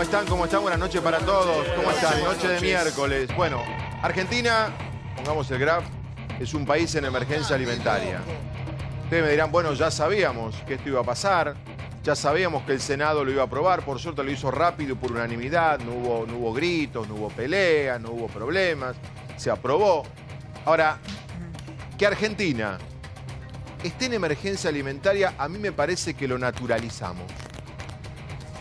¿Cómo están? ¿Cómo están? Buenas noches para todos. ¿Cómo están? Noche de miércoles. Bueno, Argentina, pongamos el graph, es un país en emergencia alimentaria. Ustedes me dirán, bueno, ya sabíamos que esto iba a pasar, ya sabíamos que el Senado lo iba a aprobar, por suerte lo hizo rápido y por unanimidad, no hubo gritos, no hubo peleas, no hubo problemas, se aprobó. Ahora, que Argentina esté en emergencia alimentaria, a mí me parece que lo naturalizamos.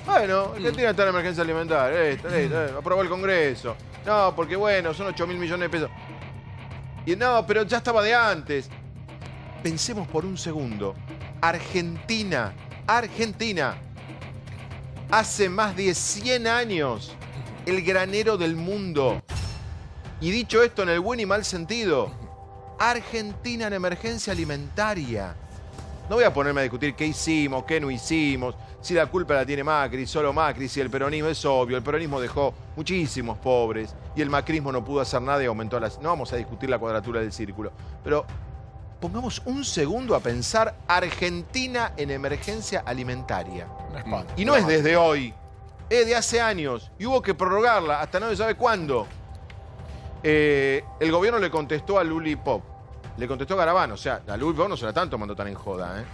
Bueno, Argentina está en emergencia alimentaria, aprobó el Congreso. No, porque bueno, son 8.000 millones de pesos. Y no, pero ya estaba de antes. Pensemos por un segundo. Argentina, hace más de 100 años, el granero del mundo. Y dicho esto en el buen y mal sentido, Argentina en emergencia alimentaria. No voy a ponerme a discutir qué hicimos, qué no hicimos, si la culpa la tiene Macri, solo Macri, si el peronismo es obvio. El peronismo dejó muchísimos pobres y el macrismo no pudo hacer nada y aumentó las... No vamos a discutir la cuadratura del círculo, pero pongamos un segundo a pensar Argentina en emergencia alimentaria. Y no es desde hoy, es de hace años y hubo que prorrogarla hasta no se sabe cuándo. El gobierno le contestó a Luli Pop, le contestó a Garabano, o sea, a Luli Pop no se la están tomando tan en joda, ¿eh?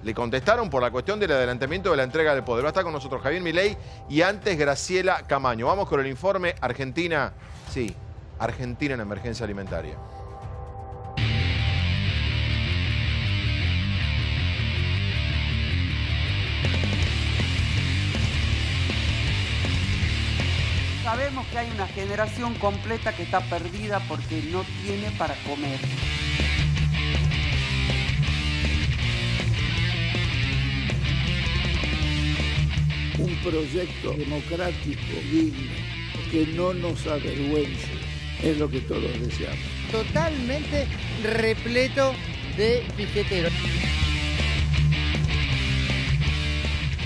Le contestaron por la cuestión del adelantamiento de la entrega del poder. Va a estar con nosotros Javier Milei y antes Graciela Camaño. Vamos con el informe Argentina. Sí, Argentina en emergencia alimentaria. Sabemos que hay una generación completa que está perdida porque no tiene para comer. Un proyecto democrático, digno, que no nos avergüence, es lo que todos deseamos. Totalmente repleto de piqueteros.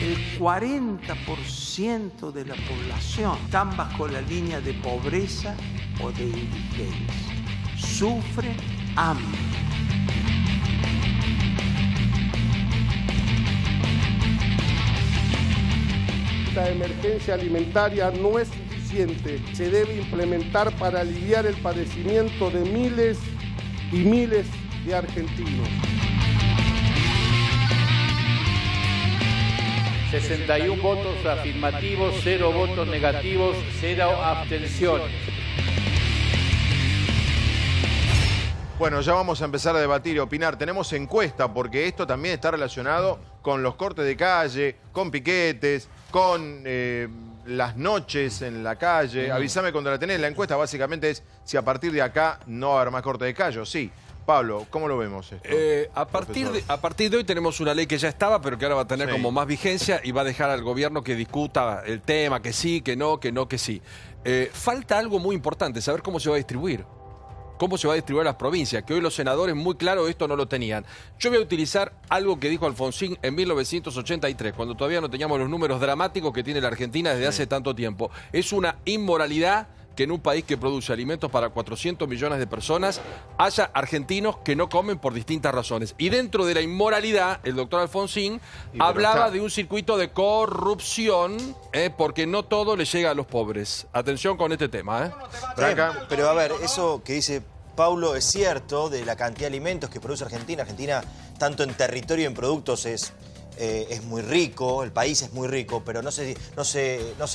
El 40% de la población están bajo la línea de pobreza o de indigencia. Sufren hambre. Esta emergencia alimentaria no es suficiente. Se debe implementar para aliviar el padecimiento de miles y miles de argentinos. 61 votos afirmativos, 0 votos negativos, 0 abstenciones. Bueno, ya vamos a empezar a debatir y opinar. Tenemos encuesta porque esto también está relacionado con los cortes de calle, con piquetes, con las noches en la calle. Avísame cuando la tenés. La encuesta básicamente es si a partir de acá no va a haber más corte de calle, sí. Pablo, ¿cómo lo vemos esto? A partir de hoy tenemos una ley que ya estaba, pero que ahora va a tener como más vigencia y va a dejar al gobierno que discuta el tema, que sí, que no, que sí. Falta algo muy importante, saber cómo se va a distribuir. Cómo se va a distribuir a las provincias, que hoy los senadores muy claro esto no lo tenían. Yo voy a utilizar algo que dijo Alfonsín en 1983, cuando todavía no teníamos los números dramáticos que tiene la Argentina desde hace tanto tiempo. Es una inmoralidad que en un país que produce alimentos para 400 millones de personas haya argentinos que no comen por distintas razones. Y dentro de la inmoralidad, el doctor Alfonsín hablaba de un circuito de corrupción, porque no todo le llega a los pobres. Atención con este tema. Pero a ver, eso que dice Paulo es cierto de la cantidad de alimentos que produce Argentina. Argentina, tanto en territorio y en productos, es muy rico, el país es muy rico, pero no se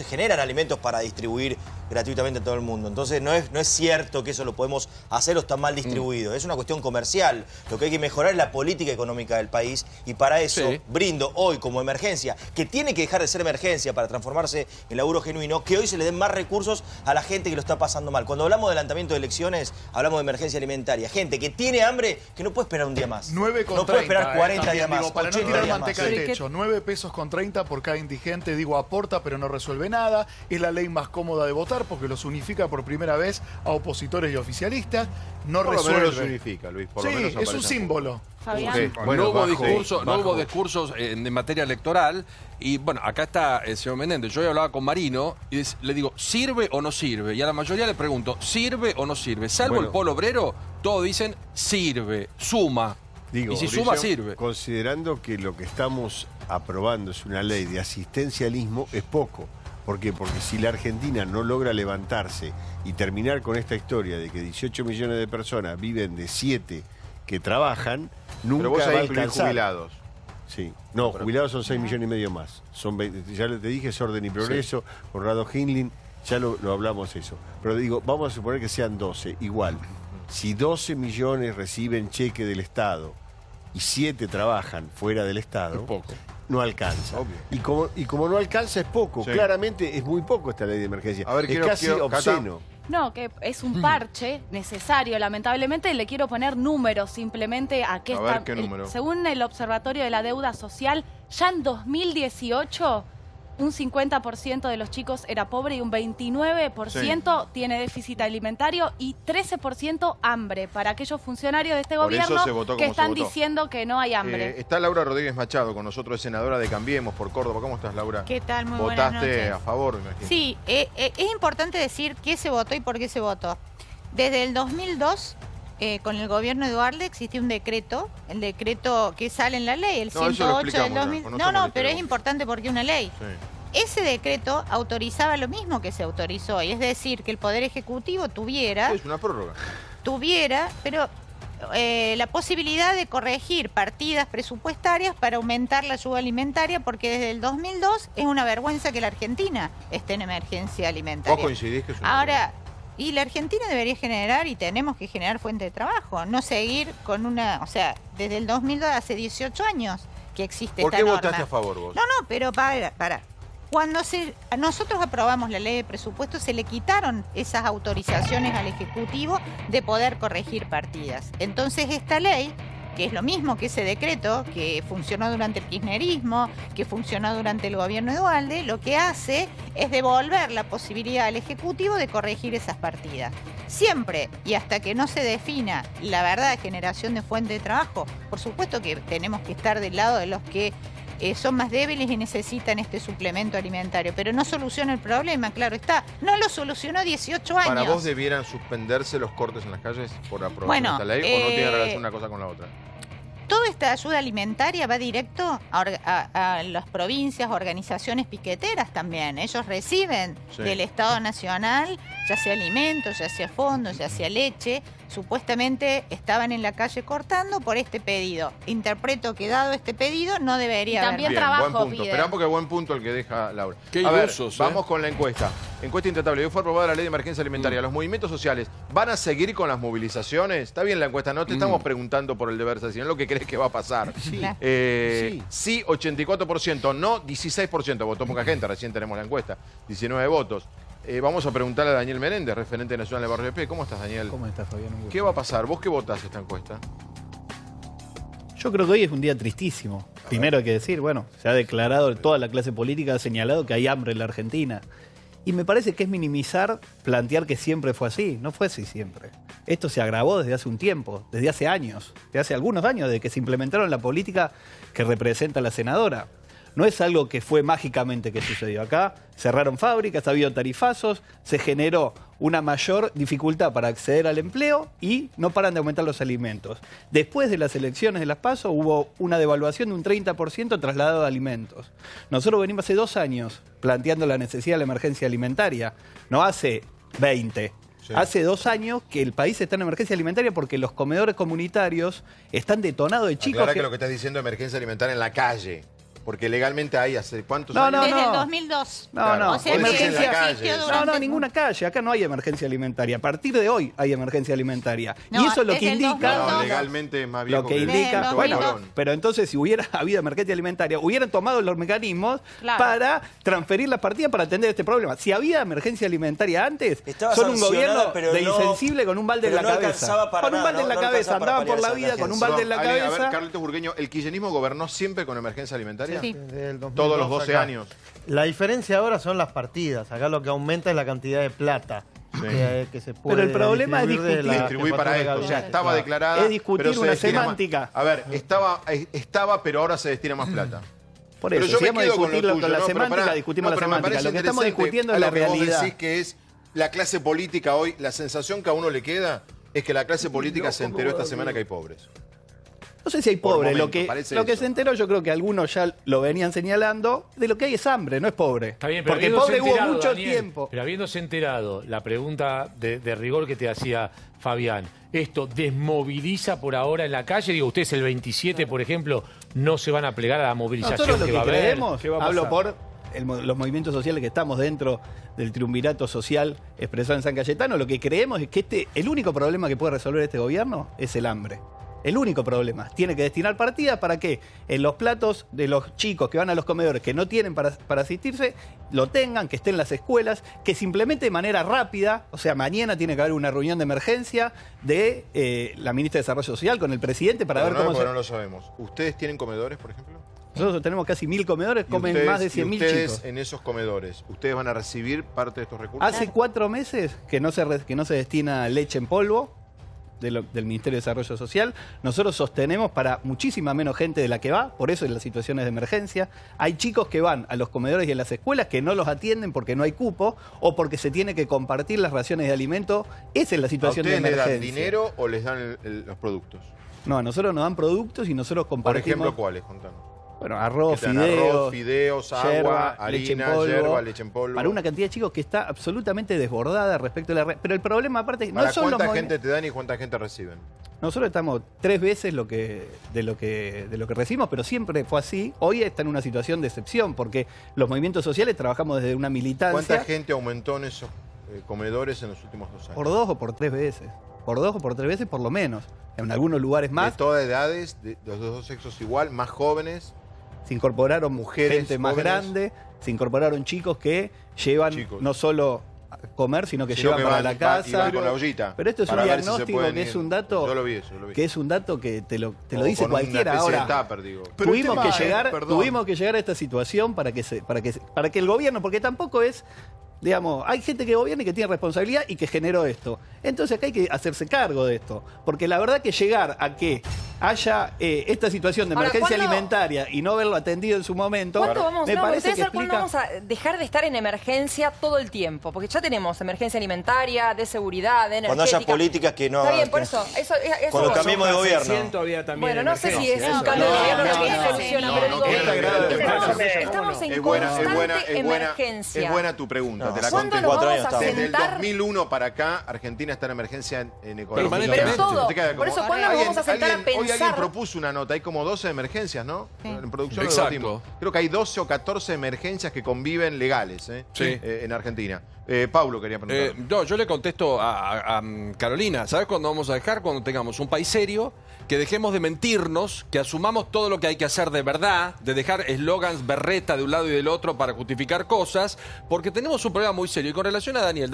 generan alimentos para distribuir gratuitamente a todo el mundo. Entonces no es cierto que eso lo podemos hacer o está mal distribuido. Es una cuestión comercial. Lo que hay que mejorar es la política económica del país y para eso brindo hoy como emergencia, que tiene que dejar de ser emergencia para transformarse en laburo genuino, que hoy se le den más recursos a la gente que lo está pasando mal. Cuando hablamos de adelantamiento de elecciones, hablamos de emergencia alimentaria. Gente que tiene hambre, que no puede esperar un día más. 9,30. No puede esperar 40 días más. Para no tirar manteca al techo, 9 pesos con 30 por cada indigente, digo, aporta pero no resuelve nada, es la ley más cómoda de votar porque los unifica por primera vez a opositores y oficialistas, no resuelve. Por lo menos los unifica, Luis, por lo menos es un símbolo. Bueno, no hubo discursos en materia electoral y bueno, acá está el señor Menéndez. Yo hablaba con Marino y le digo, ¿sirve o no sirve? Y a la mayoría le pregunto, ¿sirve o no sirve? Salvo el polo obrero, todos dicen, sirve, suma. Digo, y si suma, sirve. Considerando que lo que estamos aprobando es una ley de asistencialismo, es poco. ¿Por qué? Porque si la Argentina no logra levantarse y terminar con esta historia de que 18 millones de personas viven de 7 que trabajan, nunca Pero vos va a ahí incluís alcanzar. jubilados. Sí. No, jubilados son 6 millones y medio más. Son 20, ya te dije, es Orden y Progreso, Conrado Hindlin, ya lo hablamos eso. Pero digo, vamos a suponer que sean 12, igual. Si 12 millones reciben cheque del Estado y 7 trabajan fuera del Estado, poco. No alcanza. Y como no alcanza es poco, claramente es muy poco esta ley de emergencia. A ver, es casi obsceno. No, que es un parche necesario, lamentablemente. Le quiero poner números simplemente a qué está. ¿Qué número? Según el Observatorio de la Deuda Social, ya en 2018 un 50% de los chicos era pobre y un 29% tiene déficit alimentario y 13% hambre. Para aquellos funcionarios de este Por eso gobierno se votó que como se están votó. diciendo que no hay hambre. Está Laura Rodríguez Machado con nosotros, es senadora de Cambiemos por Córdoba. ¿Cómo estás, Laura? ¿Qué tal? Muy buenas ¿Votaste noches. a favor? Me imagino. Sí, es importante decir qué se votó y por qué se votó. Desde el 2002, con el gobierno de Dualde, existió un decreto, el decreto que sale en la ley, el No, eso lo 108 del explicamos ya, 2000. conocemos la No, pero historia. es importante porque es una ley. Sí. Ese decreto autorizaba lo mismo que se autorizó hoy, es decir, que el Poder Ejecutivo tuviera, Es una prórroga. pero la posibilidad de corregir partidas presupuestarias para aumentar la ayuda alimentaria, porque desde el 2002 es una vergüenza que la Argentina esté en emergencia alimentaria. ¿Vos coincidís que es una Ahora, y la Argentina debería generar, y tenemos que generar fuente de trabajo, no seguir con una, o sea, desde el 2002, hace 18 años que existe ¿Por esta qué norma. votaste a favor vos? No, pero para. Cuando nosotros aprobamos la ley de presupuesto, se le quitaron esas autorizaciones al Ejecutivo de poder corregir partidas. Entonces esta ley, que es lo mismo que ese decreto que funcionó durante el kirchnerismo, que funcionó durante el gobierno de Dualde, lo que hace es devolver la posibilidad al Ejecutivo de corregir esas partidas. Siempre y hasta que no se defina la verdad de generación de fuente de trabajo, por supuesto que tenemos que estar del lado de los que son más débiles y necesitan este suplemento alimentario, pero no soluciona el problema, claro está. No lo solucionó 18 años. ¿Para vos debieran suspenderse los cortes en las calles por aprobar Bueno, esta ley o no tiene relación una cosa con la otra? Toda esta ayuda alimentaria va directo a las provincias, organizaciones piqueteras también. Ellos reciben del Estado Nacional, ya sea alimentos, ya sea fondos, ya sea leche. Supuestamente estaban en la calle cortando por este pedido. Interpreto que dado este pedido no debería haber. También Bien, trabajo buen punto. pide. Esperá porque buen punto el que deja Laura. Qué A ver, ilusos, vamos con la encuesta. Encuesta intratable. Hoy fue aprobada la ley de emergencia alimentaria. ¿Los movimientos sociales van a seguir con las movilizaciones? Está bien la encuesta, no te estamos preguntando por el deber ser, sino lo que crees que va a pasar. Sí. Sí, 84%, no 16%. Votó poca gente, recién tenemos la encuesta. 19 votos. Vamos a preguntarle a Daniel Menéndez, referente nacional de Barrio P. ¿Cómo estás, Daniel? ¿Cómo estás, Fabián? Un gusto. ¿Qué va a pasar? ¿Vos qué votás esta encuesta? Yo creo que hoy es un día tristísimo. Primero hay que decir, bueno, se ha declarado, toda la clase política ha señalado que hay hambre en la Argentina. Y me parece que es minimizar, plantear que siempre fue así. No fue así siempre. Esto se agravó desde hace un tiempo, desde hace años, desde hace algunos años, desde que se implementaron la política que representa la senadora. No es algo que fue mágicamente que sucedió acá. Cerraron fábricas, ha habido tarifazos, se generó una mayor dificultad para acceder al empleo y no paran de aumentar los alimentos. Después de las elecciones de las PASO hubo una devaluación de un 30% trasladado de alimentos. Nosotros venimos hace 2 años planteando la necesidad de la emergencia alimentaria, no hace 20. Sí. Hace 2 años que el país está en emergencia alimentaria porque los comedores comunitarios están detonados de chicos. Aclara que lo que estás diciendo es emergencia alimentaria en la calle. Porque legalmente hay hace cuántos años. Desde el 2002. No. O sea, emergencia en la calle. No, ninguna calle. Acá no hay emergencia alimentaria. A partir de hoy hay emergencia alimentaria. No, y eso es lo que indica. No, legalmente es más viejo lo que indica. Bueno, Colón. pero entonces si hubiera habido emergencia alimentaria, hubieran tomado los mecanismos para transferir las partidas para atender este problema. Si había emergencia alimentaria antes, son un gobierno de insensible con un balde en la cabeza. Con un balde en la cabeza. Andaban por la vida con un balde en la cabeza. A ver, Carlitos Burgueño, ¿el kirchnerismo gobernó siempre con emergencia alimentaria? Sí. Todos los 12 años. La diferencia ahora son las partidas. Acá lo que aumenta es la cantidad de plata que se puede. Pero el problema es distribuir para esto. O sea, estaba declarada. Es discutir una semántica. A ver, estaba, pero ahora se destina más plata. Por eso, pero si vamos a discutirlo con la semántica, discutimos la semántica. Lo que estamos discutiendo es la realidad. Vos decís que es la clase política hoy, la sensación que a uno le queda es que la clase política se enteró esta semana que hay pobres. No sé si hay pobre, momento, lo que parece se enteró, yo creo que algunos ya lo venían señalando, de lo que hay es hambre, no es pobre. Está bien, pero porque pobre hubo enterado, mucho Daniel, tiempo. Pero habiéndose enterado, la pregunta de rigor que te hacía Fabián, ¿esto desmoviliza por ahora en la calle? Digo, ustedes el 27, por ejemplo, no se van a plegar a la movilización Nosotros lo que que va a haber. creemos, ¿Qué va a hablo pasar? por los movimientos sociales que estamos dentro del triunvirato social expresado en San Cayetano, lo que creemos es que el único problema que puede resolver este gobierno es el hambre. El único problema. Tiene que destinar partidas para que en los platos de los chicos que van a los comedores que no tienen para asistirse, lo tengan, que estén en las escuelas, que se implemente de manera rápida. O sea, mañana tiene que haber una reunión de emergencia de la ministra de Desarrollo Social con el presidente para ver cómo no lo sabemos. ¿Ustedes tienen comedores, por ejemplo? Nosotros tenemos casi 1000 comedores, comen más de 100.000 ustedes chicos. en esos comedores, ¿ustedes van a recibir parte de estos recursos? Hace 4 meses que no se destina leche en polvo del Ministerio de Desarrollo Social. Nosotros sostenemos para muchísima menos gente de la que va, por eso en las situaciones de emergencia. Hay chicos que van a los comedores y a las escuelas que no los atienden porque no hay cupo o porque se tiene que compartir las raciones de alimento. Esa es la situación de ¿A ustedes emergencia. les dan dinero o les dan los productos? No, a nosotros nos dan productos y nosotros compartimos. Por ejemplo, ¿cuáles? Contanos. Bueno, arroz, ¿Qué te dan? fideos, Arroz, fideos, yerba, agua, leche en harina, polvo, yerba, leche en polvo. para una cantidad de chicos que está absolutamente desbordada respecto a la red. Pero el problema aparte no ¿Para son los cuánta gente te dan y cuánta gente reciben? Nosotros estamos 3 veces de lo que recibimos, pero siempre fue así. Hoy está en una situación de excepción, porque los movimientos sociales trabajamos desde una militancia. ¿Cuánta gente aumentó en esos comedores en los últimos 2 años? Por 2 o por 3 veces. Por 2 o por 3 veces por lo menos. En algunos lugares más. ¿De todas edades? ¿De los dos sexos igual? ¿Más jóvenes? Se incorporaron mujeres, gente más jóvenes. grande, se incorporaron chicos que llevan no solo a comer, sino que Sino llevan que para van- la van- casa. y van con la ollita, Pero esto es un para ver si se diagnóstico pueden que ir. es un dato. Yo lo vi eso, yo lo vi. Que es un dato que te lo O dice con una cualquiera. especie de Ahora, tupper, digo. Pero el tuvimos tema, que llegar a esta situación para que el gobierno, porque tampoco es, digamos, hay gente que gobierna y que tiene responsabilidad y que generó esto. Entonces acá hay que hacerse cargo de esto. Porque la verdad que llegar a que haya esta situación de Ahora, emergencia ¿cuándo- alimentaria y no haberlo atendido en su momento, ¿Cuándo vamos, me no, me parece que interesa cuándo explica... vamos a dejar de estar en emergencia todo el tiempo? Porque ya tenemos emergencia alimentaria, de seguridad, de energética. Cuando haya políticas que no... Está bien, por que- eso. Cuando voy. cambiemos de gobierno. Había también Bueno, no sé si es un emergencia. cambio de gobierno lo que no, soluciona, no, pero no, digo, no, estamos en Es buena, constante emergencia. es buena tu pregunta, te la ¿Cuándo contesto. nos vamos a Desde el sentar? 2001 para acá, Argentina está en emergencia en economía. Pero todo. Te queda Por como- eso, ¿cuándo nos Alguien- vamos a sentar a Hoy alguien pensar? propuso una nota, hay como 12 emergencias, ¿no? En producción lo Exacto. debatimos. Creo que hay 12 o 14 emergencias que conviven legales Sí. en Argentina. Paulo quería preguntar. No, yo le contesto a Carolina. ¿Sabes cuándo vamos a dejar? Cuando tengamos un país serio, que dejemos de mentirnos, que asumamos todo lo que hay que hacer de verdad, de dejar eslogans berreta de un lado y del otro para justificar cosas, porque tenemos un problema muy serio. Y con relación a Daniel,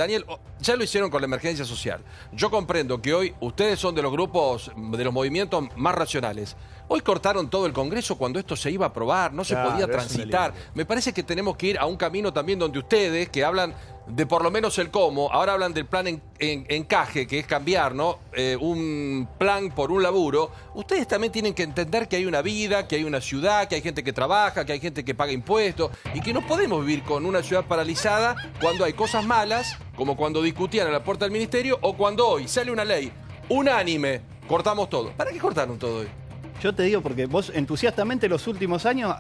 ya lo hicieron con la emergencia social. Yo comprendo que hoy ustedes son de los grupos, de los movimientos más racionales. Hoy cortaron todo el Congreso cuando esto se iba a aprobar, no se Claro, podía es un transitar. delirio. Me parece que tenemos que ir a un camino también donde ustedes, que hablan de por lo menos el cómo, ahora hablan del plan encaje, que es cambiar, ¿no? Un plan por un laburo. Ustedes también tienen que entender que hay una vida, que hay una ciudad, que hay gente que trabaja, que hay gente que paga impuestos y que no podemos vivir con una ciudad paralizada cuando hay cosas malas, como cuando discutían a la puerta del ministerio o cuando hoy sale una ley unánime, cortamos todo. ¿Para qué cortaron todo hoy? Yo te digo porque vos entusiastamente los últimos años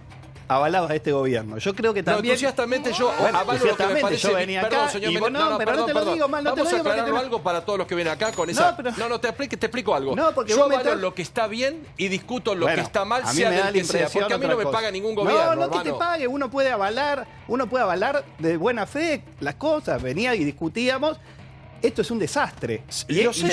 avalabas a este gobierno. Yo creo que No, también... entusiastamente yo Bueno, avalo lo que me entusiastamente parece... yo venía Perdón, acá señor y vos Menéndez, no, pero no te lo digo mal, no te lo Vamos a digo porque aclarar te lo- algo para todos los que vienen acá con esa... pero- te explico algo. No, porque yo vos me avalo estás- lo que está bien y discuto lo Bueno, que está mal, a mí sea me da del la que sea. impresión Porque a mí otra no me cosa. paga ningún gobierno, No, no que hermano. te pague, uno puede avalar de buena fe las cosas. Venía y discutíamos. Esto es un desastre. Lo sé.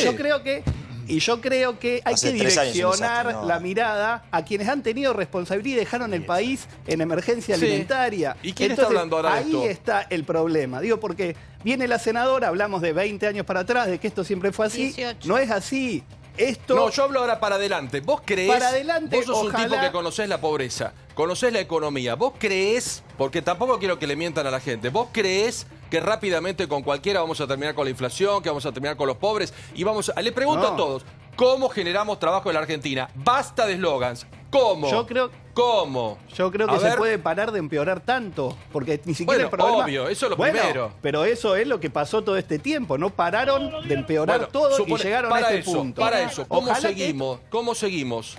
Y yo creo que hay Hace que 3 años un direccionar desastre, no. la mirada a quienes han tenido responsabilidad y dejaron el país en emergencia Sí. alimentaria. ¿Y quién está hablando ahora de ahí esto? está el problema. Digo, porque viene la senadora, hablamos de 20 años para atrás, de que esto siempre fue así. 18. No es así. Esto... No, yo hablo ahora para adelante. ¿Vos creés? Para adelante, vos sos un ojalá- tipo que conocés la pobreza, conocés la economía. ¿Vos creés? Porque tampoco quiero que le mientan a la gente. ¿Vos creés que rápidamente con cualquiera vamos a terminar con la inflación, que vamos a terminar con los pobres? Y le pregunto No. a todos, ¿cómo generamos trabajo en la Argentina? Basta de eslogans. ¿Cómo? ¿Cómo? Yo creo A que ver. se puede parar de empeorar tanto, porque ni siquiera Bueno, el problema... obvio, eso es lo Bueno, primero. pero eso es lo que pasó todo este tiempo. No pararon de empeorar todo y llegaron a para este eso, punto. Para eso, ¿cómo Ojalá que- seguimos? ¿Cómo seguimos?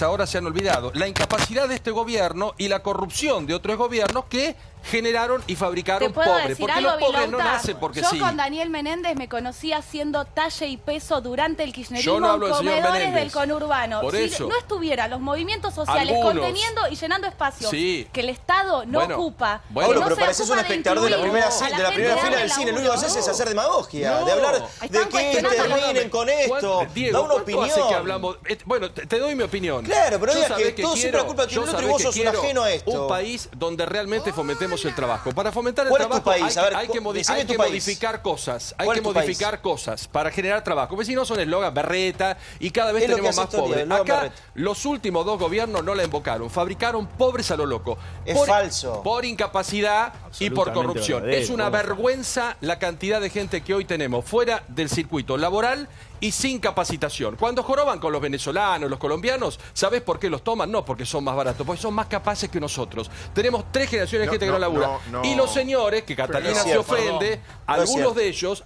ahora se han olvidado. La incapacidad de este gobierno y la corrupción de otros gobiernos que generaron y fabricaron ¿Te puedo pobres. decir Porque algo, los pobres no Vilouta? nacen porque Yo sí. con Daniel Menéndez me conocí haciendo talle y peso durante el kirchnerismo Yo no hablo en del señor comedores Menéndez. del conurbano. Por Si eso. no estuviera los movimientos sociales Algunos. conteniendo y llenando espacios Sí. que el Estado no Bueno, ocupa. Bueno, que no pero se pareces un ocupa de espectador de la incluir primera, a de la gente primera fila darle del cine. Lo laburo. único que haces es hacer demagogia, No. de hablar Están de que cuestionando terminen con esto. Diego, Da una ¿cuánto opinión. hace que hablamos? Bueno, te doy mi opinión. Claro, pero Yo digas sabés que todo siempre la culpa de yo otro y sabés vos que sos un quiero ajeno a esto. un país donde realmente fomentemos el trabajo. Para fomentar el ¿Cuál es tu trabajo país? A ver, hay que decime tu país. modificar cosas. Hay ¿Cuál que es tu país? modificar cosas para generar trabajo. Porque si no son eslogan berreta y cada vez Es lo que tenemos hace más historia, pobres. eslogan Acá berreta. los últimos 2 gobiernos no la invocaron. Fabricaron pobres a lo loco. Es falso. Por incapacidad y por Absolutamente corrupción. verdadero. Es una vergüenza la cantidad de gente que hoy tenemos fuera del circuito laboral y sin capacitación. Cuando joroban con los venezolanos, los colombianos, ¿sabés por qué los toman? No porque son más baratos, porque son más capaces que nosotros. Tenemos 3 generaciones de gente que no labura. Y los señores, que Catalina se cierto, ofende, perdón.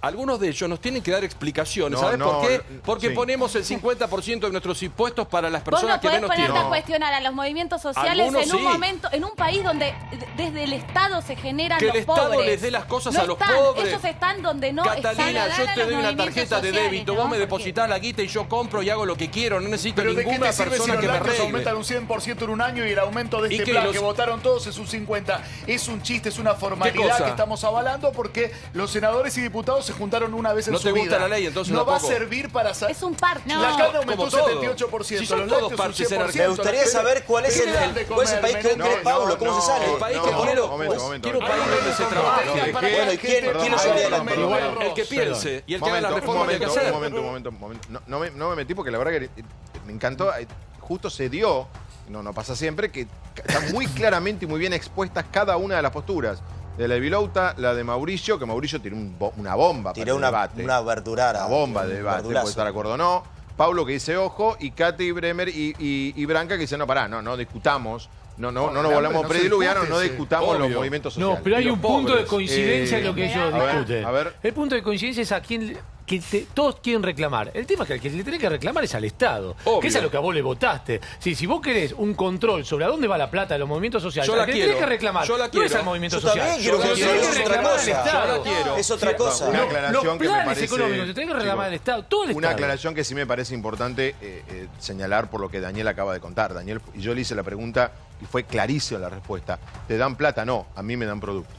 algunos de ellos nos tienen que dar explicaciones. No, ¿Sabés no, por qué? Porque sí. ponemos el 50% de nuestros impuestos para las Vos personas no que podés menos ponerte tienen. a cuestionar a los movimientos sociales Algunos en un sí. momento, en un país donde desde el Estado se generan Que el los Estado pobres. les dé las cosas No a los están, pobres. Ellos están donde no Catalina, están. yo te doy una tarjeta de débito, vos me depositas la guita y yo compro y hago lo que quiero. No necesito Pero ¿de qué ninguna te sirve si persona los que me lácteos arregle. aumentan un 100% en un año y el aumento de ¿Y este qué, plan los- que votaron todos es un 50%? Es un chiste, es una formalidad cosa? que estamos avalando porque los senadores y diputados se juntaron una vez en ¿No su te vida. gusta la ley, entonces no va a tampoco? servir para... Es un parche. La carne aumentó como un todo. 78%, Si son los todos lácteos un parches en 100%. Me gustaría saber cuál es el país que cree Pablo, cómo se sale. El país que quiero, quiero un país donde se trabaje. Bueno, ¿y quién lo llevaría adelante? El que piense y el que haga la reforma que hay que hacer. Un momento. No me metí porque la verdad que me encantó. Justo se dio, no pasa siempre, que están muy claramente y muy bien expuestas cada una de las posturas. De la de Vilouta, la de Mauricio, que Mauricio tiró una bomba Tiró para el debate. una verdurara. Una bomba de debate, verdurazo. puede estar de acuerdo o no. Pablo que dice ojo, y Katy Bremer y Branca que dice no, pará, no discutamos. No nos volvamos prediluvianos, no discutamos los movimientos sociales. No, pero hay Y un los punto de pobres. coincidencia en lo que ellos a ver, discuten. a ver. El punto de coincidencia es a quien todos quieren reclamar. El tema es que al que le tenés que reclamar es al Estado, Obvio. que es a lo que a vos le votaste. Si vos querés un control sobre a dónde va la plata de los movimientos sociales, Yo la al que le quiero. tenés que reclamar Yo la no quiero. es al movimiento Yo social. también quiero que Le tenés eso es otra reclamar al cosa. Estado. Yo la quiero. Es otra cosa. Una Los aclaración que me planes parece... económicos, te tenés que reclamar al Estado, todo el Una Estado. aclaración que sí me parece importante señalar por lo que Daniel acaba de contar. Daniel, y yo le hice la pregunta y fue clarísima la respuesta. ¿Te dan plata? No, a mí me dan productos.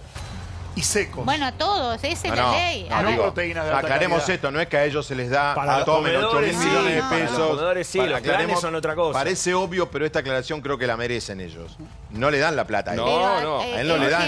Y secos. Bueno, a todos, esa es la ley. A ver, digo, proteínas de alta aclaremos calidad. esto, no es que a ellos se les da, Para los tomen 8.000 comedores, sí, millones de para los pesos. comedores, sí, los aclaremos, planes son otra cosa. Parece obvio, pero esta aclaración creo que la merecen ellos. No le dan la plata a él. pero, A él no le dan.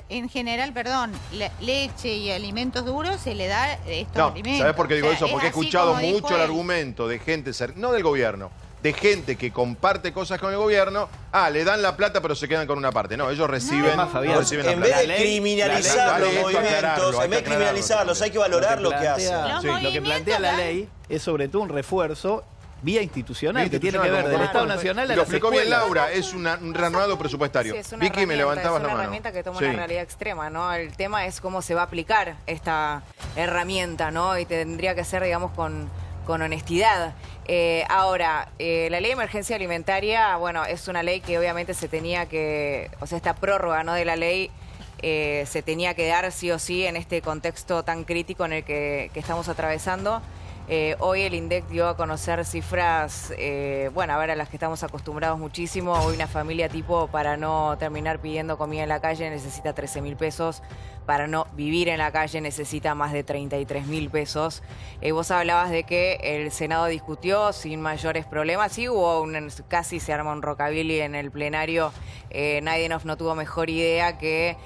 en general, perdón, leche y alimentos duros se le da estos No, alimentos. ¿sabes por qué digo O sea, eso? es Porque he así escuchado como dijo mucho el él. argumento de gente, no del gobierno, de gente que comparte cosas con el gobierno. Le dan la plata pero se quedan con una parte. No, ellos reciben, Es más, Fabián, reciben la En plata. vez de criminalizar los Hay que movimientos, aclararlo, en vez de criminalizarlos, hay que valorar lo que hacen. Los Lo que plantea la ley es sobre todo un refuerzo vía institucional, que tiene que ver del Estado Nacional Y a lo las explicó bien escuelas. Laura, es un reanudado presupuestario. Sí, es una Vicky, me herramienta, levantabas es la una mano. herramienta que toma Sí. una realidad extrema, ¿no? El tema es cómo se va a aplicar esta herramienta, ¿no? Y tendría que ser, digamos, con honestidad. Ahora, la ley de emergencia alimentaria, bueno, es una ley que obviamente se tenía que, o sea, esta prórroga, ¿no? De la ley se tenía que dar sí o sí en este contexto tan crítico en el que estamos atravesando. Hoy el INDEC dio a conocer cifras, bueno, a ver, a las que estamos acostumbrados muchísimo. Hoy una familia tipo para no terminar pidiendo comida en la calle necesita 13.000 pesos. Para no vivir en la calle necesita más de 33.000 pesos. Vos hablabas de que el Senado discutió sin mayores problemas. Sí, casi se arma un rockabilly en el plenario. Nadie no tuvo mejor idea que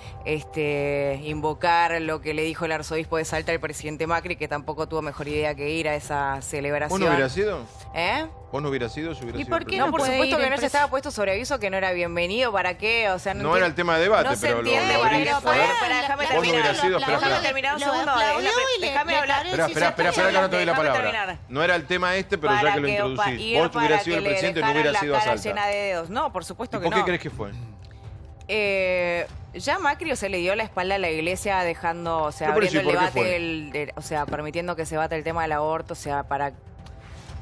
invocar lo que le dijo el arzobispo de Salta al presidente Macri, que tampoco tuvo mejor idea que ir a esa celebración. ¿Vos no hubieras ido? ¿Eh? ¿Vos no hubieras ido? Si hubiera ¿Y sido por qué el No, por puede supuesto ir que el no se estaba puesto sobre aviso que no era bienvenido. ¿Para qué? O sea, No era el tema de debate, no se pero lo entiende abrís. para qué A fue. ver. Pero déjame Vos no terminar. hubieras ido, espera, Déjame espera. terminar un Lo segundo. aplaudió y le Déjame hablar. Espera, que no te doy la Déjame palabra. terminar. No era el tema pero ya que lo introducís. ir Vos para hubieras sido que el le presidente y no dejaran hubieras ido a la cara Salta. llena de dedos. No, por supuesto ¿Y que por no. qué crees que fue? Ya Macri se le dio la espalda a la iglesia dejando, o sea, Pero por eso, abriendo el ¿y por qué debate, o sea, permitiendo que se bata el tema del aborto, o sea, para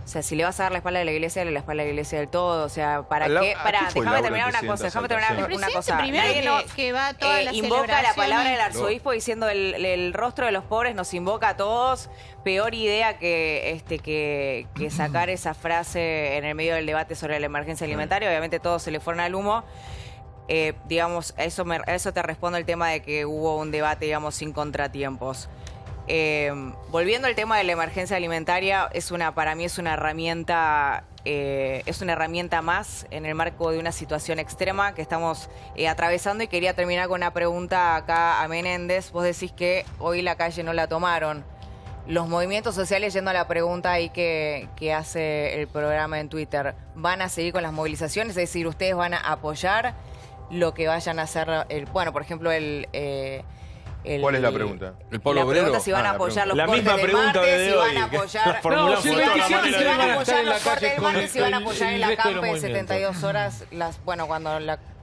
O sea, si le vas a dar la espalda a la iglesia, dale la espalda a la iglesia del todo. O sea, ¿para qué? Déjame terminar una cosa. Déjame terminar una cosa. Primero que va a todas las invoca la palabra del celebraciones. arzobispo diciendo el rostro de los pobres nos invoca a todos. Peor idea que sacar esa frase en el medio del debate sobre la emergencia alimentaria. Obviamente todos se le fueron al humo. Digamos, a eso te respondo el tema de que hubo un debate, digamos, sin contratiempos. Volviendo al tema de la emergencia alimentaria, para mí es una herramienta más en el marco de una situación extrema que estamos atravesando, y quería terminar con una pregunta acá a Menéndez. Vos decís que hoy la calle no la tomaron. Los movimientos sociales, yendo a la pregunta ahí que hace el programa en Twitter, ¿van a seguir con las movilizaciones? Es decir, ¿ustedes van a apoyar lo que vayan a hacer? Por ejemplo, ¿cuál es la pregunta? ¿El pueblo obrero? La pregunta si van a apoyar los La cortes misma de pregunta martes, de si hoy. van a apoyar... No, si el 27 si van a apoyar en la los cortes calle de con martes, si van a apoyar en la el resto de los campe de movimientos. 72 horas,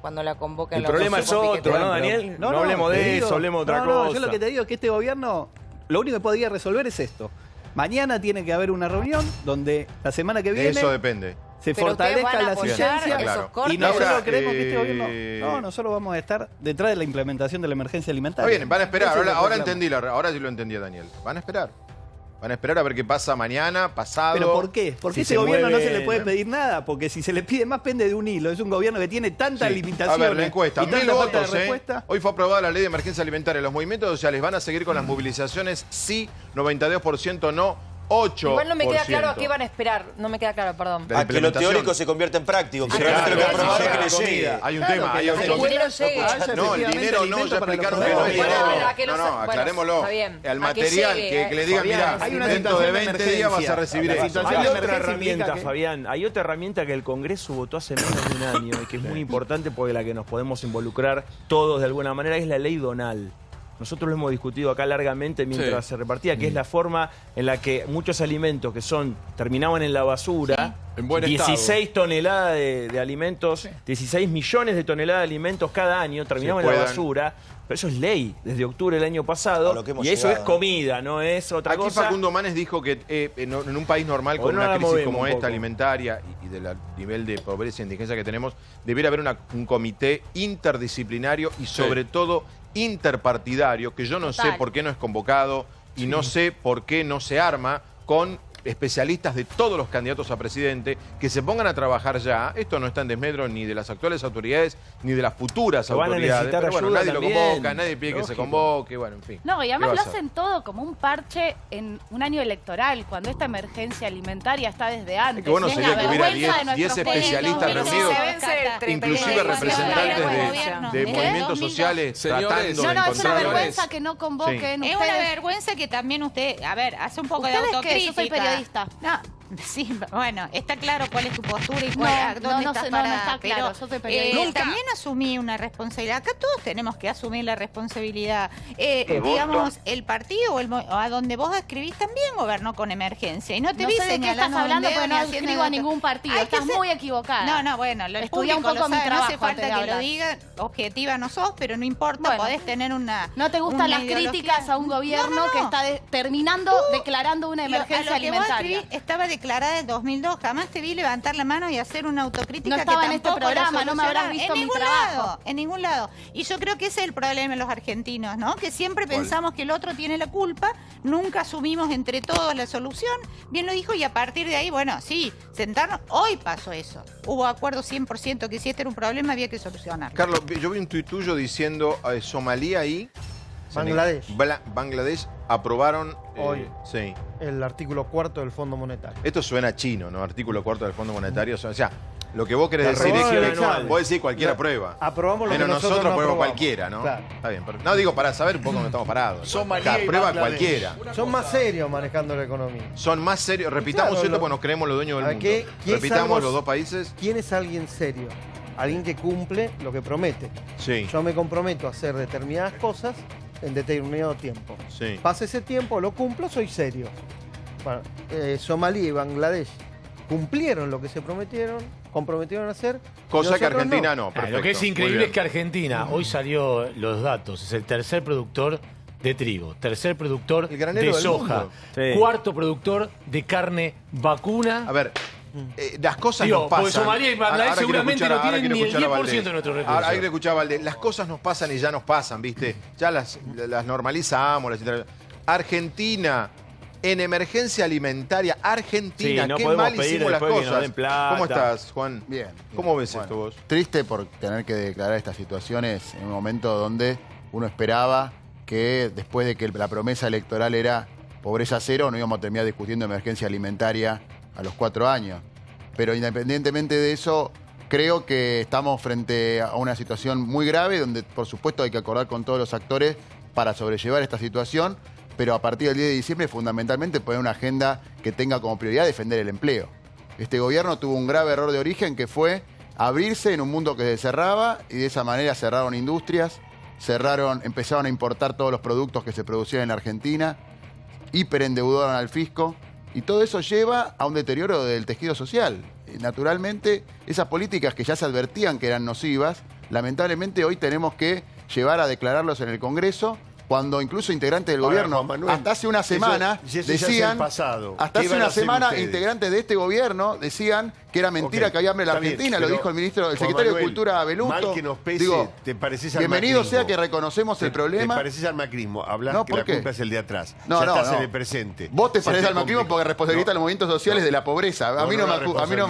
cuando la convoquen. El problema es otro, ¿no, Daniel? No hablemos te de digo- eso, hablemos de otra no, cosa. Yo lo que te digo es que este gobierno lo único que podría resolver es esto. Mañana tiene que haber una reunión donde la semana que De viene eso depende. se Pero ustedes fortalezca van a la apoyar asistencia esos cortes. y nosotros Laura, creemos que este gobierno... No, nosotros vamos a estar detrás de la implementación de la emergencia Está alimentaria. bien, van a esperar. Ese es el Ahora reclamo. ahora sí lo entendí, Daniel. Van a esperar. Van a esperar a ver qué pasa mañana, pasado. ¿Pero por qué? Porque Si este se gobierno no se mueve- le puede pedir nada, porque si se le pide más pende de un hilo. Es un gobierno que tiene tantas Sí. limitaciones A ver, la encuesta. y 1000 tanta falta votos, de respuesta. Hoy fue aprobada la ley de emergencia alimentaria. Los movimientos sociales van a seguir con las movilizaciones. Sí, 92%, no 8%. Igual no me queda claro a qué van a esperar. No me queda claro, perdón. De la A que lo implementación. teórico se convierte en práctico. Que Sí, realmente lo que claro, aprobaron es que claro, le llegue. Hay un Claro, tema. que Hay el un dinero llegue. No, el dinero no, ya explicaron que no es Bueno, dinero. pero a que no se- No, bueno, aclarémoslo. está bien. Al A que material, llegue, que le digan, Fabián, mira, hay una dentro de situación de 20 días vas a emergencia. recibir La eso. situación Hay de otra emergencia herramienta, implica que- Fabián. Hay otra herramienta que el Congreso votó hace menos de un año y que es muy importante porque la que nos podemos involucrar todos de alguna manera es la ley Donal. Nosotros lo hemos discutido acá largamente mientras Sí. se repartía, que es la forma en la que muchos alimentos que terminaban en la basura, En buen 16 toneladas de alimentos, 16 millones de toneladas de alimentos cada año terminaban en la puedan. basura. Pero eso es ley desde octubre del año A pasado lo que hemos y eso llegado, es comida, no es otra Aquí cosa. Facundo Manes dijo que en un país normal O con no una la crisis movemos como un esta poco. alimentaria y del nivel de pobreza e indigencia que tenemos, debiera haber un comité interdisciplinario y sobre todo interpartidario, que yo no sé Total. por qué no es convocado y no sé por qué no se arma con especialistas de todos los candidatos a presidente que se pongan a trabajar ya. Esto no está en desmedro ni de las actuales autoridades ni de las futuras Pero van a autoridades. necesitar Pero bueno, ayuda nadie lo también. convoca, nadie pide que se Lógico. convoque, bueno, en fin. No, y ¿Qué además va lo a hacer? hacen todo como un parche en un año electoral, cuando esta emergencia alimentaria está desde antes. Es que bueno Es sería la que hubiera vergüenza de 10 nuestros especialistas pueblos. reunidos, Se vence el 31 inclusive de representantes gobierno. de ¿Qué? movimientos 2002. sociales Señores, tratando de No, no, es una encontrar... vergüenza que no convoquen Es ustedes. una vergüenza que también usted, a ver, hace un poco de ¿Ustedes qué? autocrítica. Yo soy periodista. No, sí, bueno, está claro cuál es tu postura y No, cuál, a dónde no estás sé, no, no parada, está claro, pero, yo soy periodista. también asumí una responsabilidad. Acá todos tenemos que asumir la responsabilidad. Digamos, el partido o a donde vos escribís también gobernó con emergencia y no te No vi sé de qué señalando estás hablando un dedo porque no ni haciendo escribo a nada. ningún partido. Hay que Estás ser- muy equivocada. No, no, bueno, lo Estudia un público poco lo mi sabe, no hace trabajo falta antes de que lo hablar. diga, objetiva no sos, pero no importa, Bueno. podés tener una ¿No te gustan una las ideología. críticas a un gobierno No, no, que no. está terminando, declarando una A emergencia lo que vos alimentaria? escribís estaba declarada en 2002. Jamás te vi levantar la mano y hacer una autocrítica No estaba que en este tampoco la programa, no me habrás solucionaron. visto en mi ningún trabajo. lado, en ningún lado. Y yo creo que ese es el problema de los argentinos, ¿no? Que siempre pensamos que el otro tiene la culpa, nunca asumimos entre todos la solución. Bien lo dijo, y a partir de ahí, bueno, sí, sentarnos. Hoy pasó eso. Hubo acuerdo 100% que si este era un problema había que solucionarlo. Carlos, yo vi un tuit tuyo diciendo Somalia y Bangladesh. Bangladesh aprobaron Hoy. Sí. El artículo 4 del Fondo Monetario. Esto suena chino, ¿no? Artículo 4 del Fondo Monetario. O sea, lo que vos querés La decir es revisión que anual. vos decís cualquiera No, prueba. aprobamos lo Menos que nosotros no aprueba aprobamos. cualquiera, ¿no? Claro. Está bien. Pero, no, digo, para saber un poco dónde estamos parados. Somalia Acá, y prueba Bangladesh. cualquiera. Son más serios manejando la economía. Son más serios. Repitamos Claro, esto lo- porque nos creemos los dueños del ¿A mundo. qué- quién Repitamos sabemos- los dos países. ¿Quién es alguien serio? Alguien que cumple lo que promete. Sí. Yo me comprometo a hacer determinadas cosas en determinado tiempo. Sí. Pasa ese tiempo, lo cumplo, soy serio. Bueno, Somalia y Bangladesh cumplieron lo que se comprometieron a hacer. Cosa que Nosotros Argentina no. Lo Perfecto. que es Muy increíble bien. es que Argentina, hoy salió los datos, es el tercer productor de trigo, tercer productor El granero de del soja, mundo. Sí. cuarto productor de carne vacuna. A ver, las cosas Digo, nos pasan. porque Somalia y Bangladesh Ahora quiero seguramente escuchar- no ahora tienen quiero ni el escuchar a 10% Valdés. de nuestros recursos. Ahora hay que escuchar a Valdés. Las cosas nos pasan y ya nos pasan, ¿viste? Ya las normalizamos. Argentina, en emergencia alimentaria. Argentina, Sí, no qué podemos mal pedir hicimos las después que nos cosas. den plata. ¿Cómo estás, Juan? Bien. ¿Cómo ves Bueno, esto vos? Triste por tener que declarar estas situaciones en un momento donde uno esperaba que después de que la promesa electoral era pobreza cero, no íbamos a terminar discutiendo emergencia alimentaria a los 4 años. Pero independientemente de eso, creo que estamos frente a una situación muy grave donde por supuesto hay que acordar con todos los actores para sobrellevar esta situación, pero a partir del 10 de diciembre fundamentalmente poner una agenda que tenga como prioridad defender el empleo. Este gobierno tuvo un grave error de origen que fue abrirse en un mundo que se cerraba y de esa manera cerraron industrias, empezaron a importar todos los productos que se producían en la Argentina, hiperendeudaron al fisco y todo eso lleva a un deterioro del tejido social. Y naturalmente, esas políticas que ya se advertían que eran nocivas, lamentablemente hoy tenemos que llevar a declararlos en el Congreso, cuando incluso integrantes del Ahora, gobierno, Juan Manuel, hasta hace una semana, eso ya es el decían, pasado. hasta ¿Qué hace van a una hacer semana, ustedes? integrantes de este gobierno decían que era mentira Ok, que había hambre en la está bien, Argentina, lo pero, dijo el ministro, el Juan secretario Manuel, de Cultura Beluto. mal que nos pese, Digo, te pareces al bienvenido macrismo. sea que reconocemos el problema. Te pareces al macrismo. Hablas No, que ¿por la qué? culpa es el de atrás. No, ya no, estás no. en el presente. Vos te Se pareces al macrismo complica. porque responsabilizas los movimientos sociales de la pobreza. A mí no me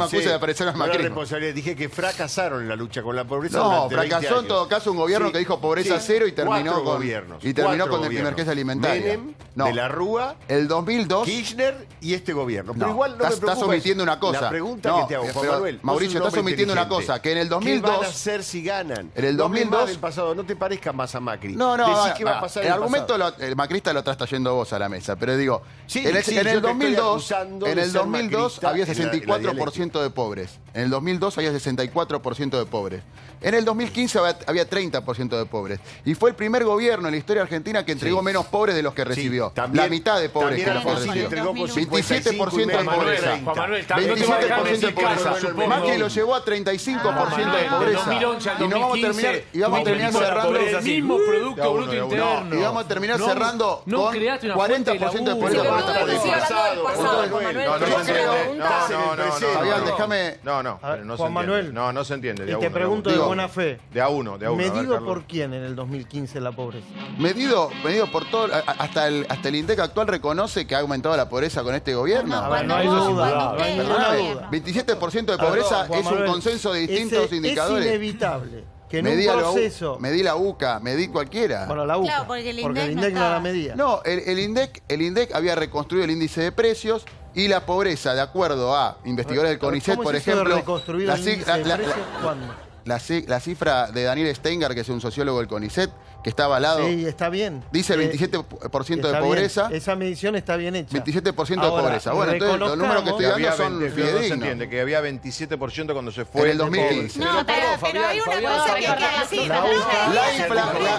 acusa de parecer al No era macrismo. responsabilidad. Dije que fracasaron en la lucha con la pobreza. No, durante 20 fracasó en años. todo caso un gobierno que dijo pobreza cero y terminó Cuatro con gobiernos. Cuatro gobiernos. emergencia alimentaria. Menem, No. de la Rúa, El 2002. Kirchner y este gobierno. Pero No, igual no me estás preocupa. omitiendo una cosa. La pregunta No, que te hago, Juan pero, Manuel. vos Mauricio, sos un estás hombre omitiendo una inteligente. cosa, que en el ¿Qué 2002... van a hacer si ganan? En el No hables 2002 más del pasado, no te parezca más a Macri. No, no, Decís qué va a pasar el en argumento pasado. el macrista lo estás trayendo vos a la mesa, pero digo, Sí, en el, sí, en yo el te estoy 2002, acusando en de el ser 2002 macrista había en la 64% de pobres. En el 2002 había 64% de pobres. En el 2015 había 30% de pobres. Y fue el primer gobierno en la historia argentina que entregó Sí. menos pobres de los que recibió. también- la mitad de pobres también que los que Alfonsín recibió. entregó con 27% de 55 y pobreza. Juan Manuel, también no te 27% vas a de dejar pobreza. mexicano, supongo. Macri lo llevó a 35% de Del pobreza. 2011 al Y no vamos a terminar, 2015, y vamos a terminar tuvimos cerrando el mismo Producto Bruto Interno. y vamos a terminar No, cerrando no con creaste una fuente de 40% de laburo. pobreza Sí, por pero esta no política. decís hablando del pasado, Juan Manuel. No, no se Yo entiende. creo- Fabián, déjame... No, pero no se Juan Manuel, entiende. No se entiende. de y a te uno, pregunto de de a uno. buena fe. De a uno, de a uno. A ver, ¿Medido Carlos. por quién en el 2015 la pobreza? Medido por todo, hasta el INDEC actual reconoce que ha aumentado la pobreza con este gobierno. A ver, no hay duda, no hay ninguna duda. 27% de pobreza Juan es un Manuel, consenso de distintos indicadores. Es inevitable que en Medí un a proceso... medí la UCA, medí cualquiera. Bueno, la UCA, Claro, porque el INDEC no no estaba. la medía. No, el INDEC había reconstruido el índice de precios y la pobreza, de acuerdo a investigadores del CONICET, ¿Cómo por es eso de ejemplo, reconstruir la el sig- índice la- de la- precios? ¿Cuándo? la cifra de Daniel Steinger, que es un sociólogo del CONICET, que está avalado, Sí, está bien. dice 27% de pobreza. Esa medición está bien hecha. 27% de Ahora, pobreza. Bueno, entonces los números que estoy Que dando había son 20, no se fidedignos. entiende, que había 27% cuando se fue En el 2015. No, pero hay una cosa que hay que decir.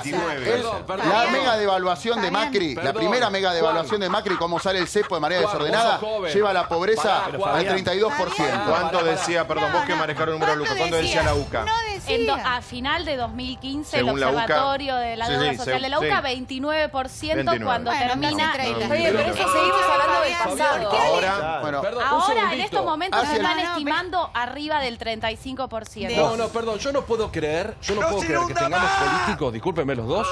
La mega devaluación de Macri, la primera mega devaluación de Macri, como sale el cepo de manera desordenada, lleva la pobreza al 32%. ¿Cuánto decía, perdón, vos que manejaron números lucas, cuánto decía la UCA? A final de 2015, Según el la UCA. Observatorio de la Sí, Deuda sí, Social de la UCA, sí. 29%, 29. cuando Bueno, termina... casi 30. Está bien, pero eso seguimos hablando del pasado. Ahora, Bueno, Ahora, en estos momentos, se Hacia el- están estimando arriba del 35%. No, perdón, yo no puedo creer que tengamos políticos, discúlpenme los dos,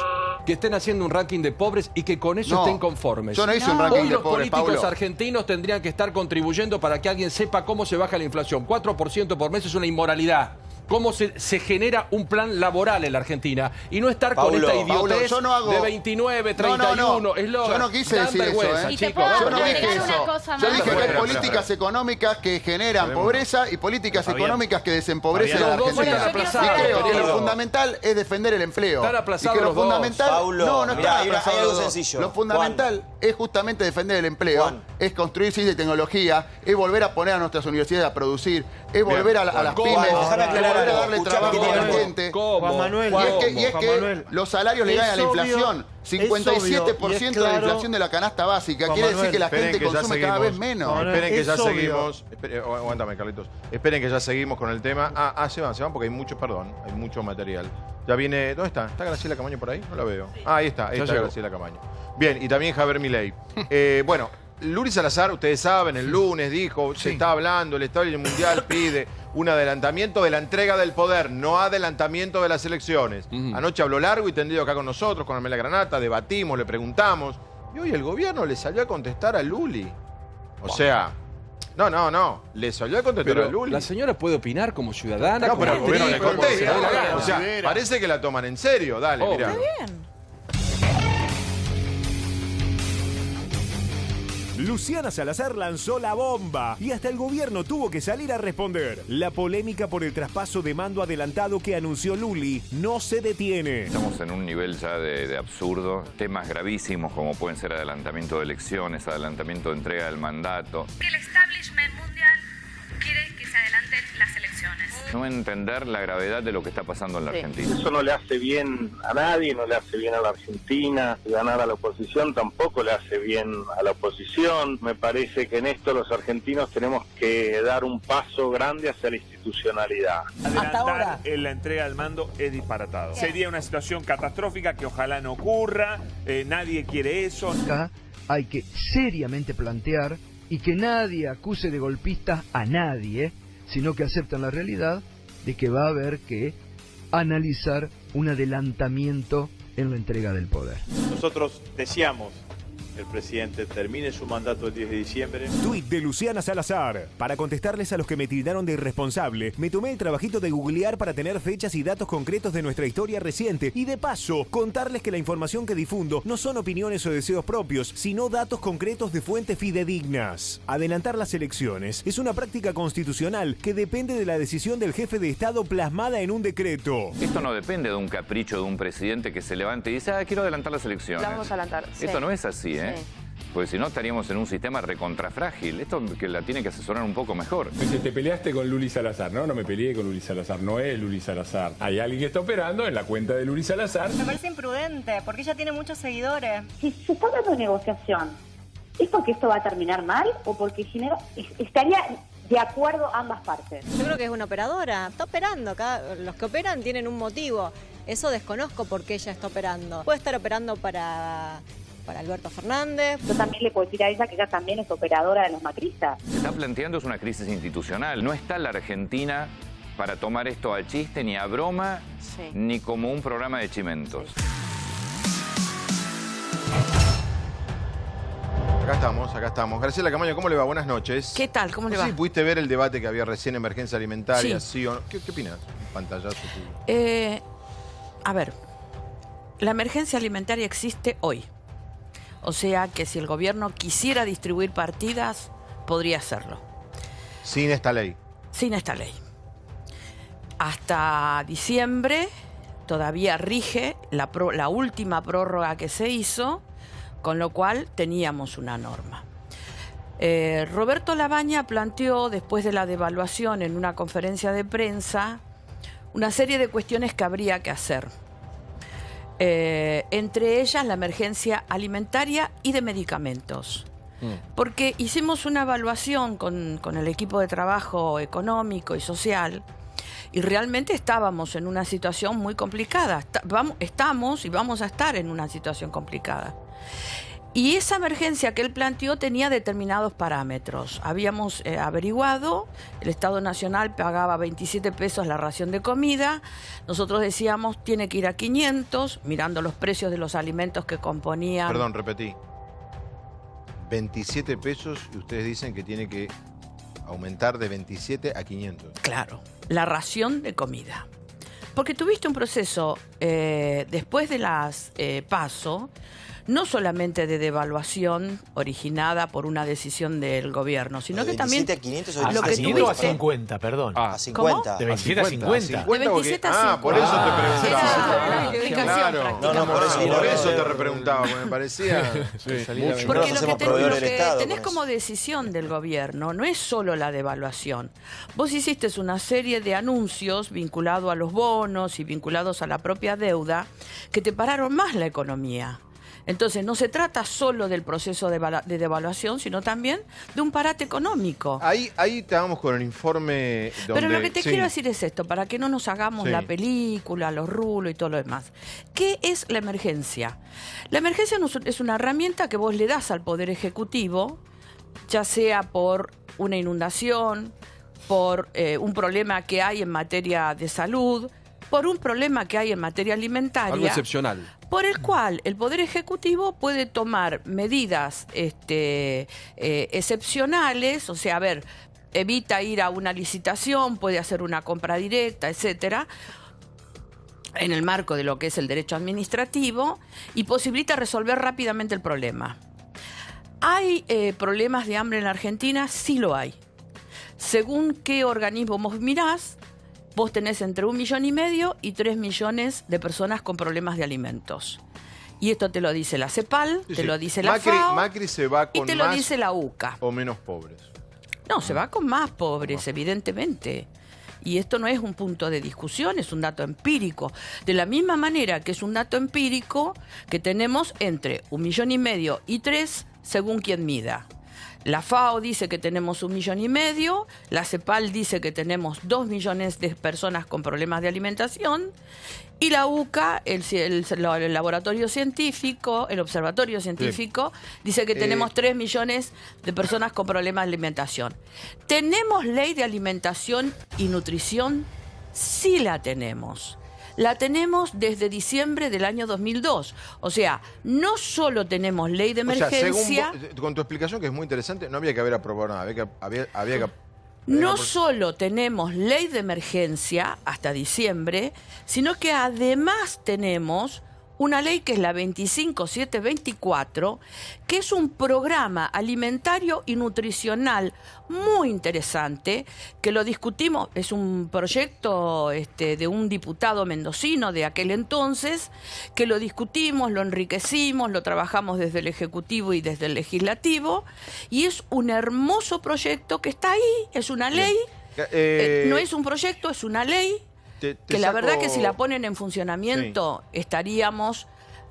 que estén haciendo un ranking de pobres y que con eso No, estén conformes. yo no hice un ranking Hoy de los pobres, políticos Paulo. argentinos tendrían que estar contribuyendo para que alguien sepa cómo se baja la inflación. 4% por mes es una inmoralidad. Cómo se genera un plan laboral en la Argentina y no estar con Paulo, esta idiotez yo no hago- de 29, No, 31, no. eslogan. Yo no quise Dan decir eso, vergüenza, Y te chicos. puedo Yo no agregar dije una eso. cosa Yo más. dije que hay Espera, políticas económicas que generan pobreza y políticas Fabián. económicas que desempobrecen Fabián, a la los dos Argentina. están aplazados, Y creo que querido. lo fundamental es defender el empleo. Están aplazados y que lo los dos. fundamental, Paulo, no, no mirá, están hay aplazados algo los dos. sencillo. Lo fundamental es justamente defender el empleo, Juan. es construir ciencia y tecnología, es volver a poner a nuestras universidades a producir, es volver a las Juan, pymes, déjame aclarar es volver volver a darle trabajo a la gente. Juan Manuel, y es que los salarios le ganan a la inflación. 57% de la inflación de la canasta básica. Quiere decir que la gente consume cada vez menos. Esperen que ya seguimos. Aguántame, Carlitos. Esperen que ya seguimos con el tema. Se van porque hay mucho material. Ya viene. ¿Dónde está? ¿Está Graciela Camaño por ahí? No la veo. Ahí está Graciela Camaño. Bien, y también Javier Milei. Bueno, Luli Salazar, ustedes saben, el lunes dijo, se está hablando, el Estado Mundial pide un adelantamiento de la entrega del poder, no adelantamiento de las elecciones. Anoche habló largo y tendido acá con nosotros, con Amela Granata, debatimos, le preguntamos, y hoy el gobierno le salió a contestar a Luli. O sea, no, le salió a contestar a Luli. La señora puede opinar como ciudadana. No, pero el gobierno le contesta. O sea, Considera. parece que la toman en serio, dale, mirá. Está bien. Luciana Salazar lanzó la bomba y hasta el gobierno tuvo que salir a responder. La polémica por el traspaso de mando adelantado que anunció Luli no se detiene. Estamos en un nivel ya de absurdo. Temas gravísimos como pueden ser adelantamiento de elecciones, adelantamiento de entrega del mandato. El establishment mundial quiere que se adelanten las elecciones. No entender la gravedad de lo que está pasando en la Argentina. Eso no le hace bien a nadie, no le hace bien a la Argentina. Ganar a la oposición tampoco le hace bien a la oposición. Me parece que en esto los argentinos tenemos que dar un paso grande hacia la institucionalidad. Adelantar en la entrega del mando es disparatado. Sería una situación catastrófica que ojalá no ocurra. Nadie quiere eso. Acá hay que seriamente plantear y que nadie acuse de golpistas a nadie, sino que acepten la realidad de que va a haber que analizar un adelantamiento en la entrega del poder. Nosotros deseamos que el presidente termine su mandato el 10 de diciembre. Tuit de Luciana Salazar. Para contestarles a los que me tildaron de irresponsable, me tomé el trabajito de googlear para tener fechas y datos concretos de nuestra historia reciente y de paso contarles que la información que difundo no son opiniones o deseos propios, sino datos concretos de fuentes fidedignas. Adelantar las elecciones es una práctica constitucional que depende de la decisión del jefe de Estado plasmada en un decreto. Esto no depende de un capricho de un presidente que se levante y dice, quiero adelantar las elecciones. La vamos a adelantar. Esto no es así, ¿eh? Sí. Porque si no estaríamos en un sistema recontrafrágil. Esto que la tiene que asesorar un poco mejor. Te peleaste con Luli Salazar. No me peleé con Luli Salazar. No es Luli Salazar. Hay alguien que está operando en la cuenta de Luli Salazar. Me parece imprudente, porque ella tiene muchos seguidores. Si se está hablando de negociación, ¿es porque esto va a terminar mal o porque estaría de acuerdo ambas partes? Yo creo que es una operadora. Está operando. Los que operan tienen un motivo. Eso desconozco por qué ella está operando. Puede estar operando para Alberto Fernández. Yo también le puedo decir a ella que ella también es operadora de los macristas. Se está planteando es una crisis institucional. No está la Argentina para tomar esto a chiste, ni a broma, ni como un programa de chimentos. Acá estamos. Graciela Camaño, ¿cómo le va? Buenas noches. ¿Qué tal? ¿Cómo le va? Sí, ¿pudiste ver el debate que había recién, emergencia alimentaria? Sí. ¿Sí o no? ¿Qué opinas? Un pantallazo tuyo. A ver, la emergencia alimentaria existe hoy. O sea que si el gobierno quisiera distribuir partidas, podría hacerlo. Sin esta ley. Sin esta ley. Hasta diciembre todavía rige la última prórroga que se hizo, con lo cual teníamos una norma. Roberto Labaña planteó, después de la devaluación en una conferencia de prensa, una serie de cuestiones que habría que hacer. Entre ellas la emergencia alimentaria y de medicamentos. Porque hicimos una evaluación con el equipo de trabajo económico y social y realmente estábamos en una situación muy complicada. Estamos y vamos a estar en una situación complicada. Y esa emergencia que él planteó tenía determinados parámetros. Habíamos averiguado, el Estado Nacional pagaba 27 pesos la ración de comida. Nosotros decíamos, tiene que ir a 500, mirando los precios de los alimentos que componían. Perdón, repetí. 27 pesos y ustedes dicen que tiene que aumentar de 27 a 500. Claro, la ración de comida. Porque tuviste un proceso, después de las PASO, no solamente de devaluación originada por una decisión del gobierno, sino que también... ¿De 500 lo ¿A que 100 o a tuviste... 50, perdón? A 50. ¿Cómo? De 27 a 50. De 27 a 50. por eso te preguntaba. Claro. No, por eso te repreguntaba, porque me parecía... Porque Nosotros lo hacemos que, proveedor del lo que Estado tenés con como decisión del gobierno no es solo la devaluación. Vos hiciste una serie de anuncios vinculados a los bonos y vinculados a la propia deuda que te pararon más la economía. Entonces, no se trata solo del proceso de devaluación, sino también de un parate económico. Ahí estábamos con el informe donde... Pero lo que te quiero decir es esto, para que no nos hagamos la película, los rulos y todo lo demás. ¿Qué es la emergencia? La emergencia es una herramienta que vos le das al Poder Ejecutivo, ya sea por una inundación, por un problema que hay en materia de salud, por un problema que hay en materia alimentaria. Algo excepcional. Por el cual el Poder Ejecutivo puede tomar medidas excepcionales, o sea, evita ir a una licitación, puede hacer una compra directa, etcétera, en el marco de lo que es el derecho administrativo, y posibilita resolver rápidamente el problema. ¿Hay problemas de hambre en la Argentina? Sí lo hay. Según qué organismo vos mirás, vos tenés entre 1,5 millones y 3 millones de personas con problemas de alimentos. Y esto te lo dice la CEPAL, te lo dice la FAO, Macri se va con y te lo más dice la UCA. o menos pobres. No, se va con más pobres, evidentemente. Y esto no es un punto de discusión, es un dato empírico. De la misma manera que es un dato empírico que tenemos entre 1,5 millones y 3, según quien mida. La FAO dice que tenemos 1,5 millones, la CEPAL dice que tenemos 2 millones de personas con problemas de alimentación, y la UCA, el laboratorio científico, el observatorio científico, dice que tenemos 3 millones de personas con problemas de alimentación. ¿Tenemos ley de alimentación y nutrición? Sí la tenemos. La tenemos desde diciembre del año 2002. O sea, no solo tenemos ley de emergencia... O sea, con tu explicación, que es muy interesante, no había que haber aprobado nada. Había que no solo tenemos ley de emergencia hasta diciembre, sino que además tenemos una ley que es la 25724, que es un programa alimentario y nutricional muy interesante, que lo discutimos, es un proyecto de un diputado mendocino de aquel entonces, que lo discutimos, lo enriquecimos, lo trabajamos desde el Ejecutivo y desde el Legislativo, y es un hermoso proyecto que está ahí, es una ley, no es un proyecto, es una ley, que la verdad que si la ponen en funcionamiento estaríamos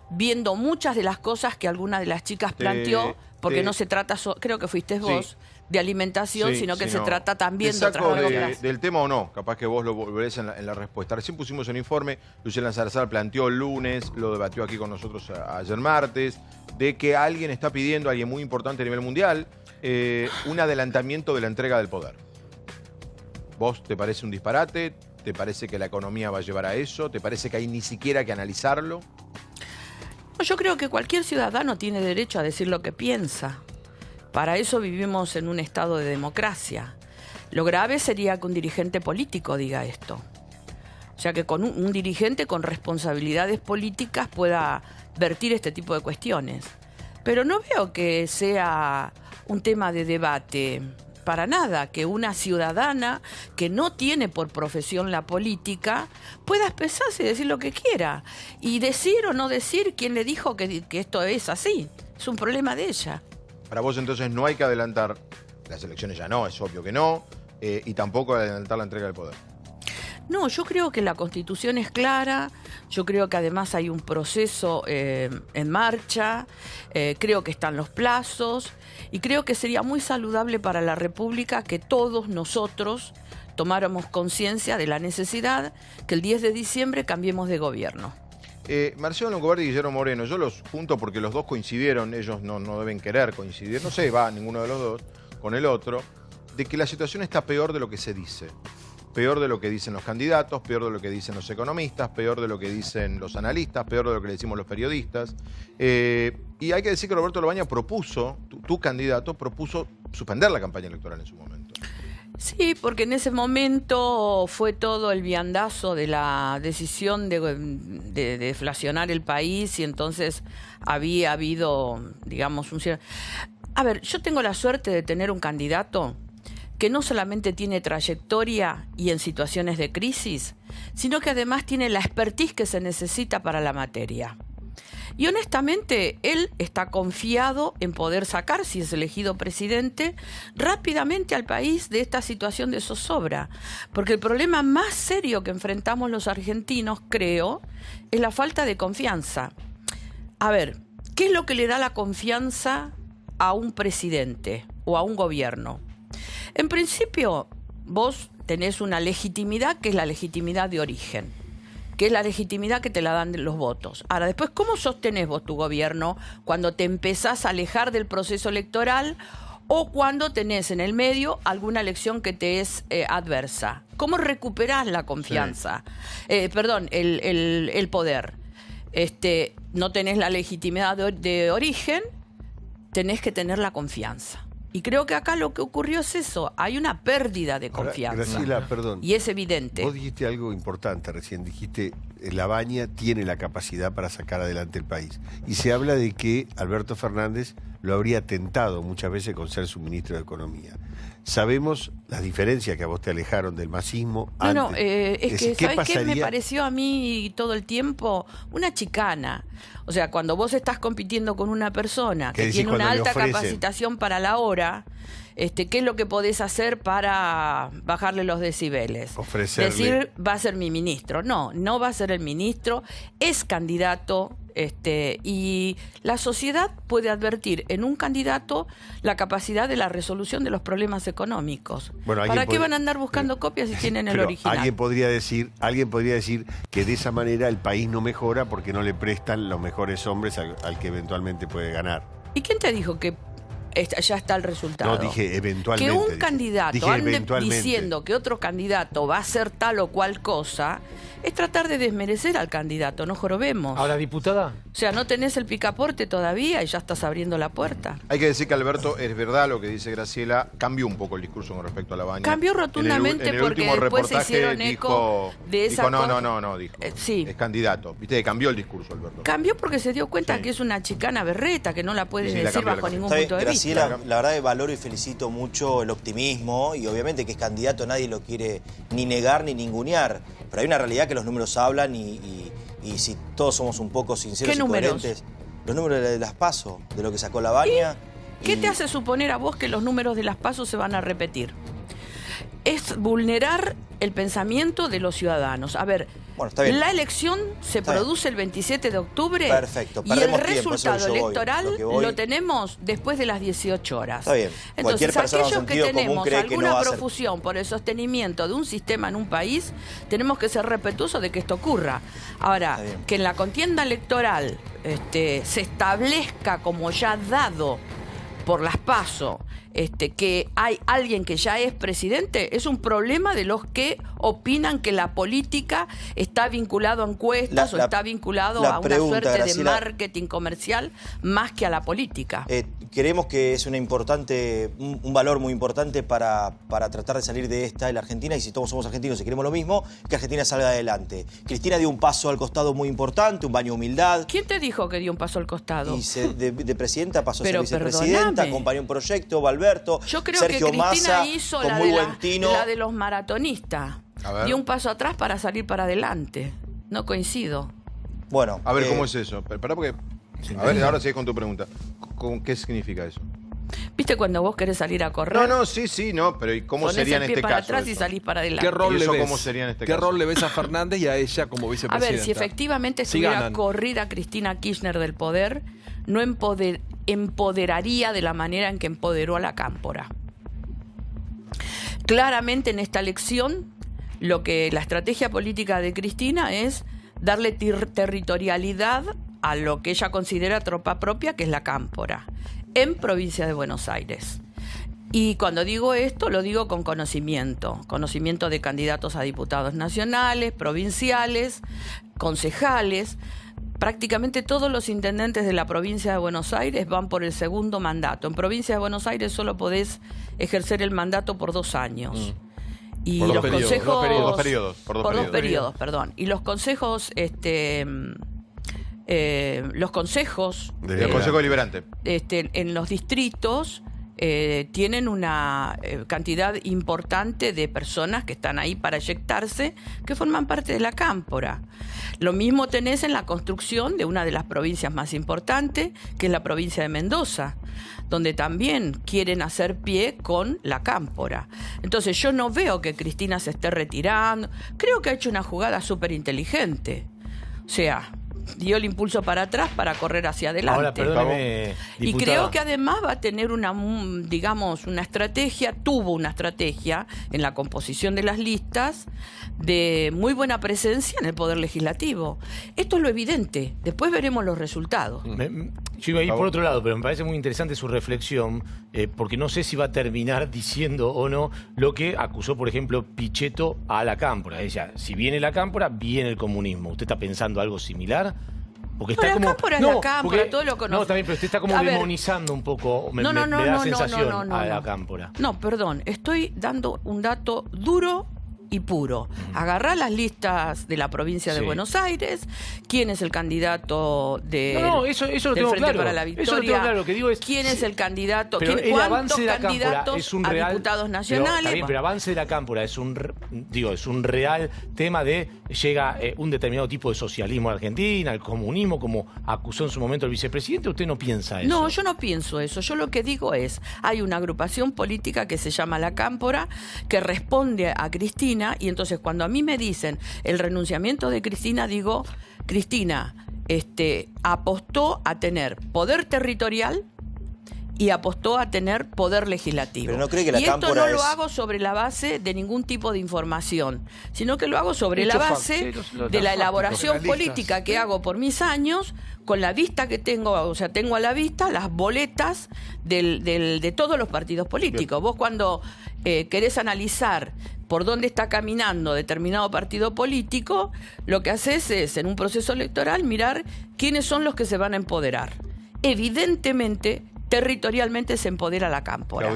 viendo muchas de las cosas que alguna de las chicas planteó, porque no se trata, creo que fuiste vos, de alimentación, sino que se trata también de otras cosas. Del tema o no, capaz que vos lo volverés en la respuesta. Recién pusimos un informe, Luciana Salazar planteó el lunes, lo debatió aquí con nosotros ayer martes, de que alguien está pidiendo, alguien muy importante a nivel mundial, un adelantamiento de la entrega del poder. ¿Vos te parece un disparate? ¿Te parece que la economía va a llevar a eso? ¿Te parece que hay ni siquiera que analizarlo? Yo creo que cualquier ciudadano tiene derecho a decir lo que piensa. Para eso vivimos en un estado de democracia. Lo grave sería que un dirigente político diga esto. O sea, que con un dirigente con responsabilidades políticas pueda vertir este tipo de cuestiones. Pero no veo que sea un tema de debate. Para nada, que una ciudadana que no tiene por profesión la política pueda expresarse y decir lo que quiera. Y decir o no decir quién le dijo que esto es así. Es un problema de ella. Para vos entonces no hay que adelantar las elecciones, ya no, es obvio que no, y tampoco adelantar la entrega del poder. No, yo creo que la Constitución es clara, yo creo que además hay un proceso en marcha, creo que están los plazos y creo que sería muy saludable para la República que todos nosotros tomáramos conciencia de la necesidad que el 10 de diciembre cambiemos de gobierno. Marcelo Longobardi y Guillermo Moreno, yo los junto porque los dos coincidieron, ellos no deben querer coincidir, no se va ninguno de los dos con el otro, de que la situación está peor de lo que se dice. Peor de lo que dicen los candidatos, peor de lo que dicen los economistas, peor de lo que dicen los analistas, peor de lo que le decimos los periodistas. Y hay que decir que Roberto Lobaña propuso, tu candidato propuso suspender la campaña electoral en su momento. Sí, porque en ese momento fue todo el viandazo de la decisión de deflacionar el país y entonces había habido, digamos, un cierto... A ver, yo tengo la suerte de tener un candidato que no solamente tiene trayectoria y en situaciones de crisis, sino que además tiene la expertise que se necesita para la materia. Y honestamente, él está confiado en poder sacar, si es elegido presidente, rápidamente al país de esta situación de zozobra. Porque el problema más serio que enfrentamos los argentinos, creo, es la falta de confianza. A ver, ¿qué es lo que le da la confianza a un presidente o a un gobierno? En principio, vos tenés una legitimidad que es la legitimidad de origen, que es la legitimidad que te la dan los votos. Ahora, después, ¿cómo sostenés vos tu gobierno cuando te empezás a alejar del proceso electoral o cuando tenés en el medio alguna elección que te es adversa? ¿Cómo recuperás la confianza? Sí. El poder. No tenés la legitimidad de origen, tenés que tener la confianza. Y creo que acá lo que ocurrió es eso, hay una pérdida de confianza. Ahora, Graciela, perdón. Y es evidente. Vos dijiste algo importante recién, dijiste La Baña tiene la capacidad para sacar adelante el país. Y se habla de que Alberto Fernández lo habría tentado muchas veces con ser su ministro de Economía. Sabemos las diferencias que a vos te alejaron del masismo. Es que, ¿sabés qué me pareció a mí todo el tiempo? Una chicana. O sea, cuando vos estás compitiendo con una persona que tiene una alta capacitación para la hora, ¿qué es lo que podés hacer para bajarle los decibeles? Ofrecerle. Decir, va a ser mi ministro. No, no va a ser el ministro, es candidato. Y la sociedad puede advertir en un candidato la capacidad de la resolución de los problemas económicos. Bueno, ¿Para qué van a andar buscando copias si tienen el original? Alguien podría decir que de esa manera el país no mejora porque no le prestan los mejores hombres al que eventualmente puede ganar. ¿Y quién te dijo que ya está el resultado? No, dije eventualmente. Que un candidato ande diciendo que otro candidato va a hacer tal o cual cosa es tratar de desmerecer al candidato, no jorobemos. Ahora, diputada. O sea, no tenés el picaporte todavía y ya estás abriendo la puerta. Hay que decir que Alberto, es verdad lo que dice Graciela, cambió un poco el discurso con respecto a La Baña. Cambió rotundamente en el porque último después se reportaje hicieron eco de esa dijo, cosa. No, dijo. Sí. Es candidato. Viste que cambió el discurso, Alberto. Cambió porque se dio cuenta que es una chicana berreta, que no la puede decir bajo ningún punto de Graciela, vista. La verdad que valoro y felicito mucho el optimismo y obviamente que es candidato, nadie lo quiere ni negar ni ningunear, pero hay una realidad que los números hablan y si todos somos un poco sinceros y coherentes, los números de las PASO, de lo que sacó La Baña. ¿Qué te hace suponer a vos que los números de las PASO se van a repetir? Es vulnerar el pensamiento de los ciudadanos. A ver, la elección se produce el 27 de octubre. Perfecto, y el resultado electoral lo tenemos después de las 18 horas. Está bien. Entonces, aquellos que tenemos alguna profusión por el sostenimiento de un sistema en un país, tenemos que ser respetuosos de que esto ocurra. Ahora, que en la contienda electoral se establezca como ya dado por las PASO, que hay alguien que ya es presidente, es un problema de los que opinan que la política está vinculado a encuestas o está vinculado a una suerte de marketing comercial más que a la política. Creemos que es un valor muy importante para tratar de salir de esta en la Argentina, y si todos somos argentinos y queremos lo mismo, que Argentina salga adelante. Cristina dio un paso al costado muy importante, un baño de humildad. ¿Quién te dijo que dio un paso al costado? Y de presidenta pasó a ser vicepresidenta, acompañó un proyecto, Alberto, yo creo Sergio que Cristina Massa, hizo con muy buen tino. La de los maratonistas. Dio un paso atrás para salir para adelante. No coincido. Bueno, a ver, ¿cómo es eso? Pará porque... A ver, ahora sigues con tu pregunta. ¿Qué significa eso? ¿Viste cuando vos querés salir a correr? No, pero ¿y cómo sería en este caso? Ponés el pie para atrás y salís para adelante. ¿Qué rol le ves? ¿Cómo sería en este caso? ¿Qué rol le ves a Fernández y a ella como vicepresidenta? A ver, si efectivamente estuviera corrida Cristina Kirchner del poder, no empoderaría de la manera en que empoderó a la Cámpora. Claramente en esta elección, la estrategia política de Cristina es darle territorialidad a lo que ella considera tropa propia, que es la Cámpora, en provincia de Buenos Aires. Y cuando digo esto, lo digo con conocimiento de candidatos a diputados nacionales, provinciales, concejales. Prácticamente todos los intendentes de la provincia de Buenos Aires van por el segundo mandato. En provincia de Buenos Aires solo podés ejercer el mandato por 2 años. Y Por los dos periodos, consejos... por dos periodos, por dos periodos. periodos, perdón. Y los consejos... los consejos... El Consejo Deliberante. En los distritos tienen una cantidad importante de personas que están ahí para eyectarse, que forman parte de la cámpora. Lo mismo tenés en la construcción de una de las provincias más importantes, que es la provincia de Mendoza, donde también quieren hacer pie con la cámpora. Entonces yo no veo que Cristina se esté retirando. Creo que ha hecho una jugada súper inteligente. O sea, dio el impulso para atrás para correr hacia adelante. Ahora, perdóneme, Y diputada. creo que además va a tener una estrategia, tuvo una estrategia en la composición de las listas de muy buena presencia en el Poder Legislativo. Esto es lo evidente. Después veremos los resultados. Yo iba a ir por otro lado, pero me parece muy interesante su reflexión, porque no sé si va a terminar diciendo o no lo que acusó, por ejemplo, Pichetto a la cámpora. Ella, si viene la cámpora, viene el comunismo. ¿Usted está pensando algo similar? Porque está la como, cámpora es la cámpora, porque- todo lo conoce. No, también, pero usted está como A ver. demonizando un poco, me No, da la sensación no, a la no. cámpora. No, perdón, estoy dando un dato duro y puro. Agarrá las listas de la provincia de Sí. Buenos Aires, quién es el candidato de No, eso lo del tengo Frente claro. para la Eso Victoria. lo tengo claro, lo que digo es... quién es el candidato, Pero el cuántos avance de la cámpora candidatos es un a real, diputados pero, nacionales. está bien, pero el avance de la cámpora es un real tema de llega un determinado tipo de socialismo a Argentina, el comunismo, como acusó en su momento el vicepresidente. ¿Usted no piensa eso? No, yo no pienso eso. Yo lo que digo es, hay una agrupación política que se llama La Cámpora, que responde a Cristina, y entonces cuando a mí me dicen el renunciamiento de Cristina, digo, Cristina apostó a tener poder territorial y apostó a tener poder legislativo. Pero no cree que la y esto cámpora no lo es- hago sobre la base de ningún tipo de información, sino que lo hago sobre la Muchos base factos, de la los elaboración factos. política que hago por mis años, con la vista que tengo, o sea, tengo a la vista las boletas de todos los partidos políticos. Vos cuando querés analizar por dónde está caminando determinado partido político, lo que haces es, en un proceso electoral, mirar quiénes son los que se van a empoderar. Evidentemente, territorialmente se empodera la cámpora.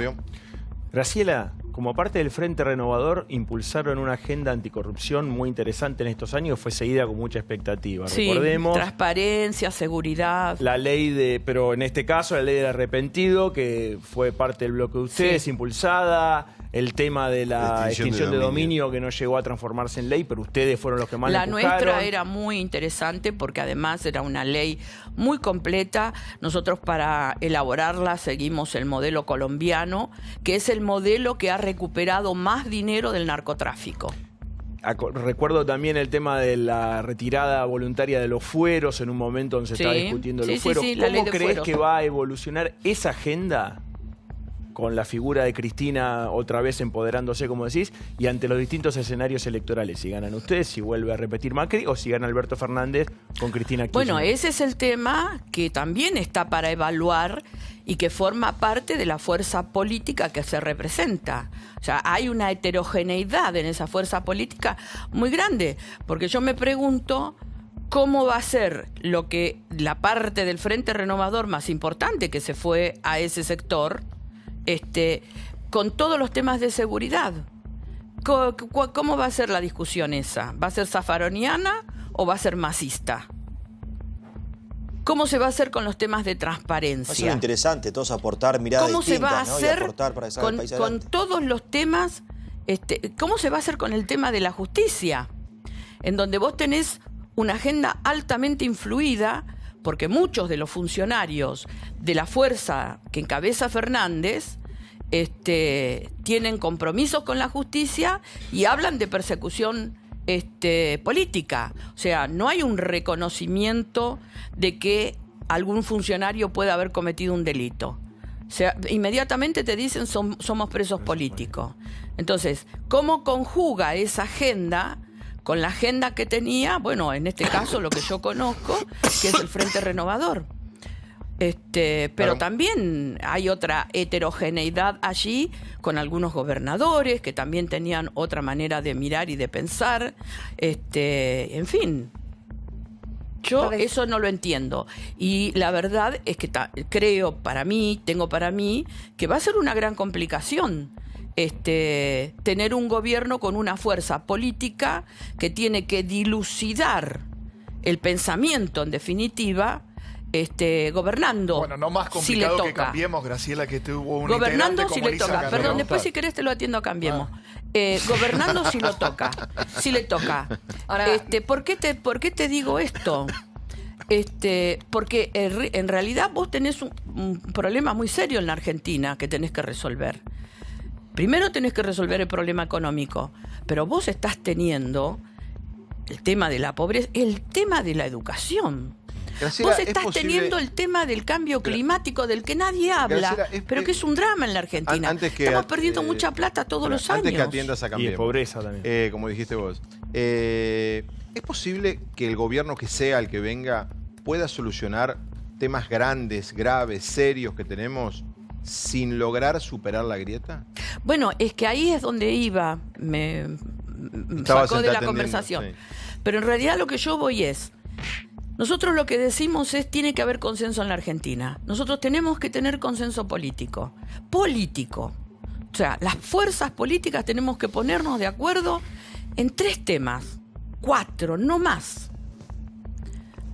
Graciela, como parte del Frente Renovador, impulsaron una agenda anticorrupción muy interesante en estos años, fue seguida con mucha expectativa. Sí, Recordemos transparencia, seguridad. la ley pero en este caso la ley del arrepentido, que fue parte del bloque de ustedes, Sí. impulsada, el tema de la Extinción de extinción de dominio. dominio que no llegó a transformarse en ley, pero ustedes fueron los que más La la empujaron. nuestra era muy interesante porque además era una ley muy completa. Nosotros para elaborarla seguimos el modelo colombiano, que es el modelo que ha recuperado más dinero del narcotráfico. Recuerdo también el tema de la retirada voluntaria de los fueros en un momento donde se Sí, estaba discutiendo sí, los sí, fueros. sí, la ley ¿Cómo de crees fueros. que va a evolucionar esa agenda con la figura de Cristina otra vez empoderándose, como decís, y ante los distintos escenarios electorales? Si ganan ustedes, si vuelve a repetir Macri, o si gana Alberto Fernández con Cristina Kirchner. Bueno, ese es el tema que también está para evaluar y que forma parte de la fuerza política que se representa. O sea, hay una heterogeneidad en esa fuerza política muy grande, porque yo me pregunto cómo va a ser lo que la parte del Frente Renovador más importante que se fue a ese sector, con todos los temas de seguridad. ¿Cómo va a ser la discusión esa? ¿Va a ser zafaroniana o va a ser masista? ¿Cómo se va a hacer con los temas de Va a ser transparencia? interesante, todos aportar miradas ¿Cómo se va a distintas, ¿no? Y hacer aportar para sacar el con, país con adelante. todos los temas? ¿Cómo se va a hacer con el tema de la justicia? En donde vos tenés una agenda altamente influida, porque muchos de los funcionarios de la fuerza que encabeza Fernández tienen compromisos con la justicia y hablan de persecución política. O sea, no hay un reconocimiento de que algún funcionario pueda haber cometido un delito. O sea, inmediatamente te dicen somos presos políticos. Entonces, ¿cómo conjuga esa agenda con la agenda que tenía? Bueno, en este caso lo que yo conozco, que es el Frente Renovador. Pero también hay otra heterogeneidad allí con algunos gobernadores que también tenían otra manera de mirar y de pensar. En fin. Yo eso no lo entiendo. Y la verdad es que tengo para mí, que va a ser una gran complicación tener un gobierno con una fuerza política que tiene que dilucidar el pensamiento, en definitiva, gobernando. Bueno, no más si le complicado toca. que Cambiemos, Graciela, que tuvo un Gobernando integrante si como le Lisa toca. Carrió. Perdón, después si querés te lo atiendo a Cambiemos. Gobernando si lo toca. Si le toca. Ahora- ¿Por qué te digo esto? Porque en realidad vos tenés un problema muy serio en la Argentina que tenés que resolver. Primero tenés que resolver el problema económico, pero vos estás teniendo el tema de la pobreza, el tema de la educación. Graciela, Vos ¿es estás posible- teniendo el tema del cambio climático del que nadie habla, Graciela, pero que es un drama en la Argentina. Antes que Estamos perdiendo mucha plata todos los años. Antes que atiendas a Cambiemos. Y de pobreza también. Como dijiste vos. ¿Es posible que el gobierno que sea el que venga pueda solucionar temas grandes, graves, serios que tenemos sin lograr superar la grieta? Bueno, es que ahí es donde iba, me Estabas sacó de la atendiendo, conversación. sí. Pero en realidad lo que yo voy es, nosotros lo que decimos es, tiene que haber consenso en la Argentina. Nosotros tenemos que tener consenso político. Político. O sea, las fuerzas políticas tenemos que ponernos de acuerdo en 3 temas, 4, no más.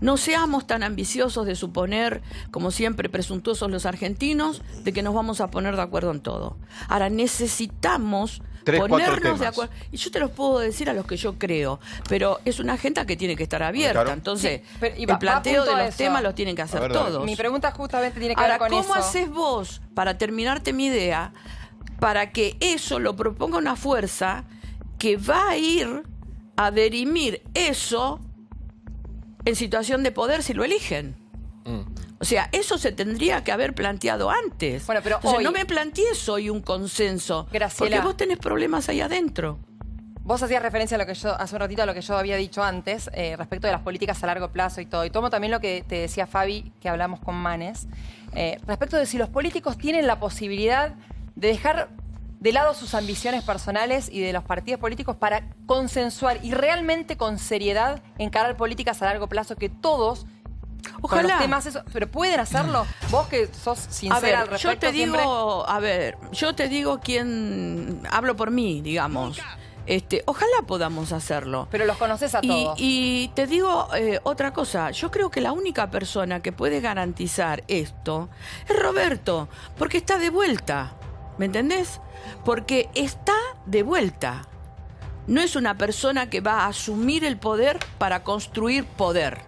No seamos tan ambiciosos de suponer, como siempre presuntuosos los argentinos, de que nos vamos a poner de acuerdo en todo. Ahora, necesitamos 3, 4 ponernos de temas. acuerdo. Y yo te los puedo decir a los que yo creo, pero es una agenda que tiene que estar abierta. Claro. Entonces, Sí, pero- y va el planteo punto de a los eso. temas los tienen que hacer A ver, dale. todos. Mi pregunta justamente tiene que Ahora, ver con ¿cómo eso. haces vos, para terminarte mi idea, para que eso lo proponga una fuerza que va a ir a dirimir eso en situación de poder si lo eligen? O sea, eso se tendría que haber planteado antes. Bueno, pero Entonces, hoy- no me plantees hoy un consenso, Graciela. porque vos tenés problemas ahí adentro. Vos hacías referencia a lo que yo hace un ratito a lo que yo había dicho antes respecto de las políticas a largo plazo y todo. Y tomo también lo que te decía Fabi, que hablamos con Manes, respecto de si los políticos tienen la posibilidad de dejar de lado sus ambiciones personales y de los partidos políticos para consensuar y realmente con seriedad encarar políticas a largo plazo que todos con Ojalá. los temas eso, pero pueden hacerlo. Vos que sos sincera A ver, al respecto siempre. yo te digo quién hablo por mí, digamos. Ojalá podamos hacerlo. Pero los conoces a todos. Y te digo otra cosa, yo creo que la única persona que puede garantizar esto es Roberto, porque está de vuelta, ¿me entendés? Porque está de vuelta. No es una persona que va a asumir el poder para construir poder.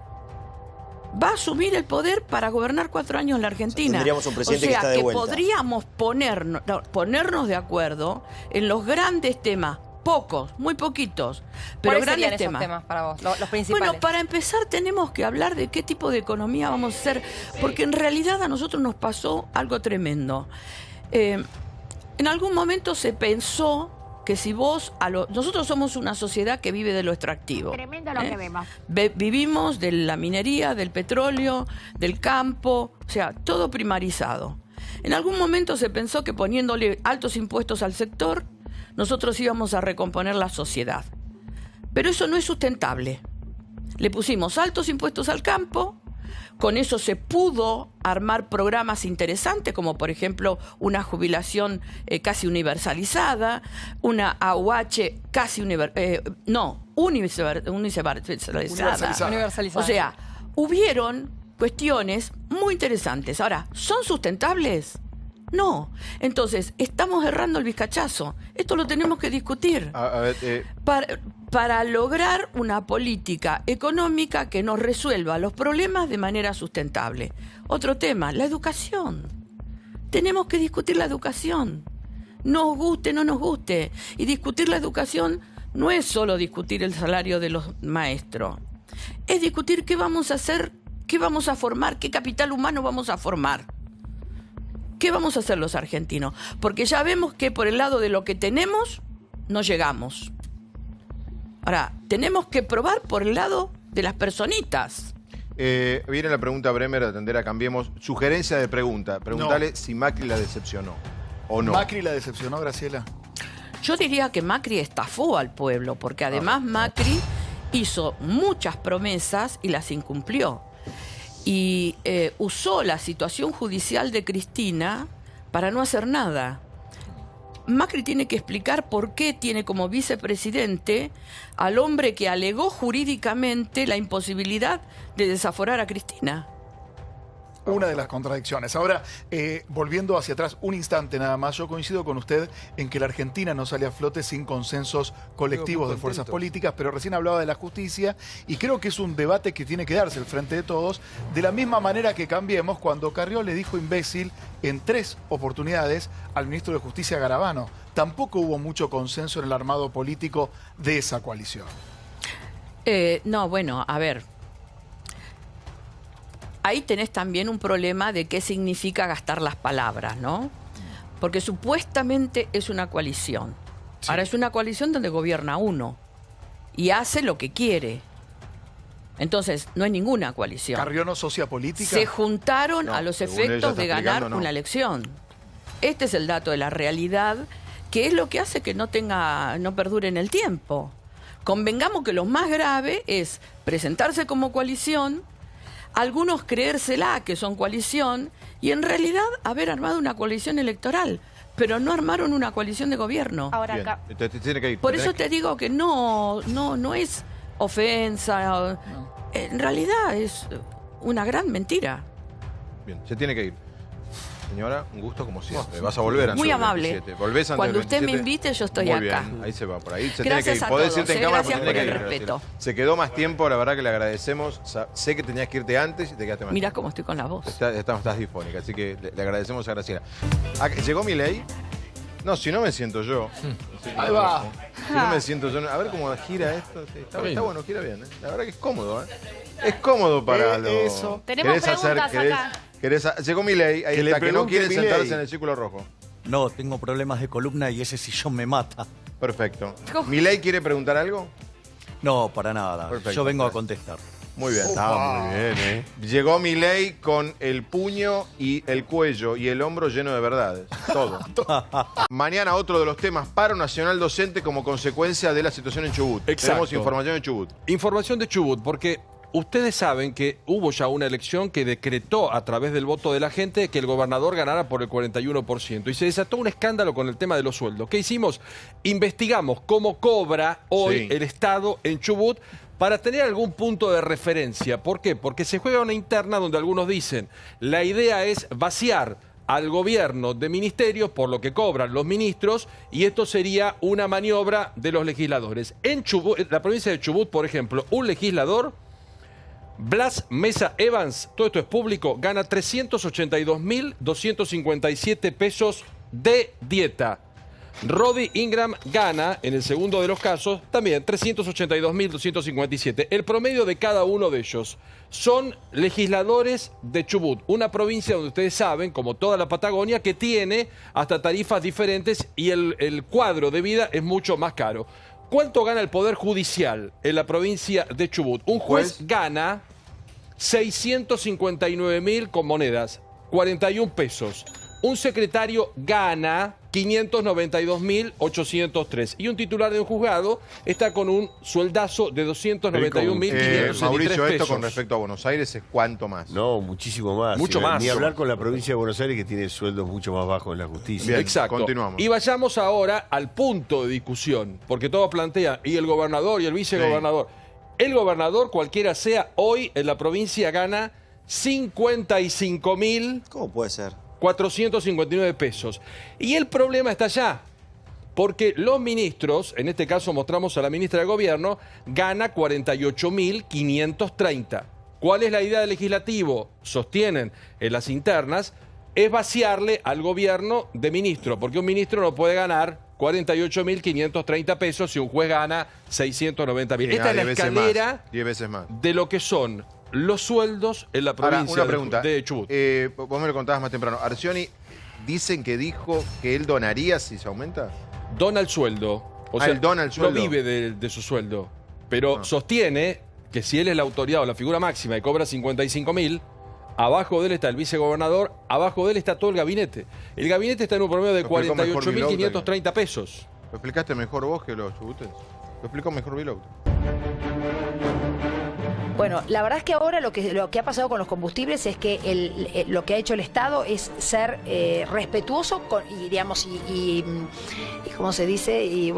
Va a asumir el poder para gobernar 4 años en la Argentina. Tendríamos un presidente o sea, que está de vuelta. podríamos ponernos de acuerdo en los grandes temas, pocos, muy poquitos, pero ¿Cuáles serían grandes esos temas. temas para vos? Los principales. Bueno, para empezar tenemos que hablar de qué tipo de economía vamos a hacer, porque en realidad a nosotros nos pasó algo tremendo. En algún momento se pensó que si vos, nosotros somos una sociedad que vive de lo extractivo. Tremendo lo que vemos. Vivimos de la minería, del petróleo, del campo, o sea, todo primarizado. En algún momento se pensó que poniéndole altos impuestos al sector, nosotros íbamos a recomponer la sociedad. Pero eso no es sustentable. Le pusimos altos impuestos al campo, con eso se pudo armar programas interesantes, como por ejemplo una jubilación casi universalizada, una AUH casi universalizada. Universalizada. O sea, hubieron cuestiones muy interesantes. Ahora, ¿son sustentables? No. Entonces, estamos errando el vizcachazo. Esto lo tenemos que discutir. A ver, Para lograr una política económica que nos resuelva los problemas de manera sustentable. Otro tema, la educación. Tenemos que discutir la educación. Nos guste, no nos guste. Y discutir la educación no es solo discutir el salario de los maestros. Es discutir qué vamos a hacer, qué vamos a formar, qué capital humano vamos a formar. ¿Qué vamos a hacer los argentinos? Porque ya vemos que por el lado de lo que tenemos, no llegamos. Ahora, tenemos que probar por el lado de las personitas. viene la pregunta Bremer, atender a Cambiemos. Sugerencia de pregunta. Preguntale si Macri la decepcionó o no. ¿Macri la decepcionó, Graciela? Yo diría que Macri estafó al pueblo, porque además Macri hizo muchas promesas y las incumplió. Y usó la situación judicial de Cristina para no hacer nada. Macri tiene que explicar por qué tiene como vicepresidente al hombre que alegó jurídicamente la imposibilidad de desaforar a Cristina. Una de las contradicciones. Ahora, volviendo hacia atrás un instante nada más, yo coincido con usted en que la Argentina no sale a flote sin consensos colectivos de fuerzas políticas, pero recién hablaba de la justicia y creo que es un debate que tiene que darse al frente de todos, de la misma manera que Cambiemos cuando Carrió le dijo imbécil en 3 oportunidades al ministro de Justicia Garabano. Tampoco hubo mucho consenso en el armado político de esa coalición. No, bueno, a ver. Ahí tenés también un problema de qué significa gastar las palabras, ¿no? Porque supuestamente es una coalición. Sí. Ahora es una coalición donde gobierna uno y hace lo que quiere. Entonces, no es ninguna coalición. ¿Carrió no socia política? Se juntaron a los efectos de ganar una elección. Este es el dato de la realidad, que es lo que hace que no perdure en el tiempo. Convengamos que lo más grave es presentarse como coalición, algunos creérsela que son coalición y en realidad haber armado una coalición electoral, pero no armaron una coalición de gobierno. Ahora acá. Entonces, tiene que ir. Por eso te digo que no es ofensa. No. En realidad es una gran mentira. Bien, se tiene que ir. Señora, un gusto como siempre. Vas a volver antes muy del amable. 27. Volvés antes Cuando del 27. usted me invite, yo estoy muy acá. Bien, ahí se va, por ahí. Se gracias tiene que ir. A Podés todos, irte en cámara, gracias pero por tiene el que ir. respeto. Se quedó más tiempo, la verdad que le agradecemos. Sé que tenías que irte antes y te quedaste más Mirá tiempo. cómo estoy con la voz. Estás difónica, así que le agradecemos a Graciela. ¿Llegó Milei? No, si no me siento yo. Ahí va. Si no me siento yo. A ver cómo gira esto. Sí, está bueno, gira bien. La verdad que es cómodo. Es cómodo para eso. Tenemos preguntas acá. Llegó Milei, ahí está, que no quiere sentarse en el círculo rojo. No, tengo problemas de columna y ese sillón me mata. Perfecto. ¿Milei quiere preguntar algo? No, para nada. Perfecto, yo vengo a contestar. Muy bien. Está muy bien, Llegó Milei con el puño y el cuello y el hombro lleno de verdades. Todo. Mañana otro de los temas, paro nacional docente como consecuencia de la situación en Chubut. Exacto. Tenemos información de Chubut. Información de Chubut, porque ustedes saben que hubo ya una elección que decretó a través del voto de la gente que el gobernador ganara por el 41%. Y se desató un escándalo con el tema de los sueldos. ¿Qué hicimos? Investigamos cómo cobra hoy el Estado en Chubut para tener algún punto de referencia. ¿Por qué? Porque se juega una interna donde algunos dicen, la idea es vaciar al gobierno de ministerios por lo que cobran los ministros y esto sería una maniobra de los legisladores. En Chubut, en la provincia de Chubut, por ejemplo, un legislador, Blas Mesa Evans, todo esto es público, gana 382.257 pesos de dieta. Rodi Ingram gana, en el segundo de los casos, también 382.257. El promedio de cada uno de ellos son legisladores de Chubut, una provincia donde ustedes saben, como toda la Patagonia, que tiene hasta tarifas diferentes y el cuadro de vida es mucho más caro. ¿Cuánto gana el Poder Judicial en la provincia de Chubut? Un juez gana 659.000 con monedas, 41 pesos. Un secretario gana 592.803. Y un titular de un juzgado está con un sueldazo de 291.563 Mauricio, esto pesos. con respecto a Buenos Aires es cuánto más. No, muchísimo más. Mucho más. Ni hablar con la provincia de Buenos Aires que tiene sueldos mucho más bajos en la justicia. Bien, exacto. Continuamos. Y vayamos ahora al punto de discusión, porque todos plantean, y el gobernador y el vicegobernador. El gobernador, cualquiera sea, hoy en la provincia gana 55.000. ¿Cómo puede ser? 459 pesos. Y el problema está allá, porque los ministros, en este caso mostramos a la ministra de Gobierno, gana 48.530. ¿Cuál es la idea del legislativo? Sostienen en las internas, es vaciarle al gobierno de ministro, porque un ministro no puede ganar 48.530 pesos si un juez gana 690.000. Esta es la escalera 10 veces más. de lo que son los sueldos en la provincia. Ahora, una pregunta. De Chubut. Vos me lo contabas más temprano. Arcioni, dicen que dijo que él donaría si se aumenta. Dona el sueldo. O sea, él dona el sueldo. No vive de su sueldo. Pero sostiene que si él es la autoridad o la figura máxima y cobra 55.000, abajo de él está el vicegobernador, abajo de él está todo el gabinete. El gabinete está en un promedio de 48.530 pesos. Lo explicaste mejor vos que los chubutenses. Lo explicó mejor Vilouta. Bueno, la verdad es que ahora lo que ha pasado con los combustibles es que lo que ha hecho el Estado es ser respetuoso y ¿cómo se dice? Y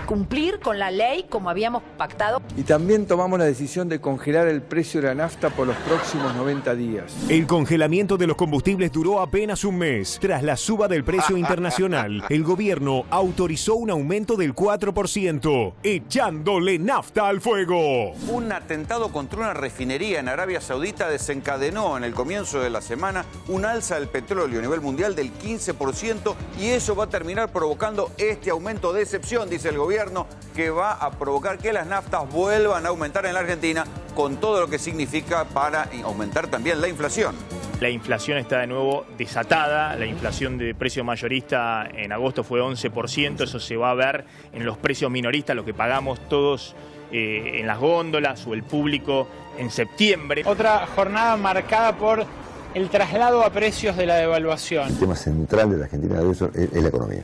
cumplir con la ley como habíamos pactado. Y también tomamos la decisión de congelar el precio de la nafta por los próximos 90 días. El congelamiento de los combustibles duró apenas un mes. Tras la suba del precio internacional, el gobierno autorizó un aumento del 4%, echándole nafta al fuego. Un atentado contra una refinería en Arabia Saudita desencadenó en el comienzo de la semana un alza del petróleo a nivel mundial del 15% y eso va a terminar provocando este aumento de excepción, dice el gobierno, que va a provocar que las naftas vuelvan a aumentar en la Argentina con todo lo que significa para aumentar también la inflación. La inflación está de nuevo desatada, la inflación de precio mayorista en agosto fue 11%, eso se va a ver en los precios minoristas, lo que pagamos todos en las góndolas o el público en septiembre. Otra jornada marcada por el traslado a precios de la devaluación. El tema central de la Argentina es la economía.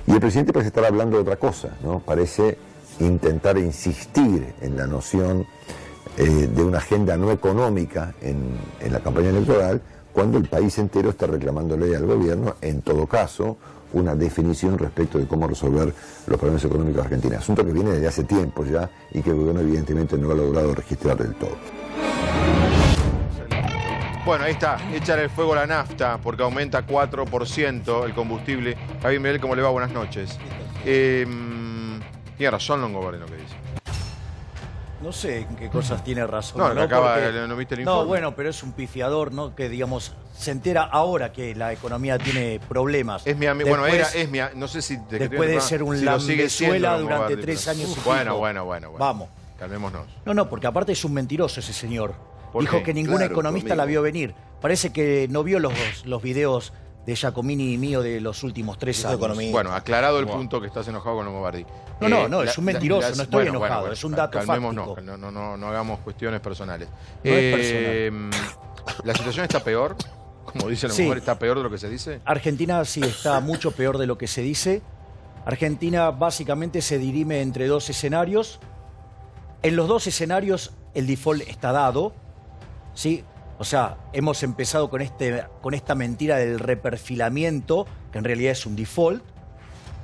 Y el presidente parece estar hablando de otra cosa, ¿no? Parece intentar insistir en la noción de una agenda no económica en la campaña electoral, cuando el país entero está reclamándole al gobierno, en todo caso, una definición respecto de cómo resolver los problemas económicos de Argentina. Asunto que viene desde hace tiempo ya y que el gobierno evidentemente no ha logrado registrar del todo. Bueno, ahí está, échale el fuego a la nafta porque aumenta 4% el combustible. Javier Miguel, ¿cómo le va? Buenas noches. Tiene razón Longobardi en lo que dice. No sé en qué cosas tiene razón. No, ¿no viste el informe? No, bueno, pero es un pifiador, ¿no? Que, digamos, se entera ahora que la economía tiene problemas. Es mi amigo, bueno, no sé si... Después de ser un lambezuela durante 3 años y pico. Bueno. Vamos. Calmémonos. No, porque aparte es un mentiroso ese señor. Dijo que ningún economista la vio venir. Parece que no vio los videos de Giacomini y mío de los últimos 3 años. Bueno, aclarado el punto que estás enojado con Longobardi. No, es un mentiroso, no estoy enojado, es un dato fáctico. No hagamos cuestiones personales. No es personal. ¿La situación está peor? Como dice Longobardi, ¿está peor de lo que se dice? Argentina sí está mucho peor de lo que se dice. Argentina básicamente se dirime entre 2 escenarios. En los 2 escenarios el default está dado, ¿sí? O sea, hemos empezado con esta mentira del reperfilamiento, que en realidad es un default,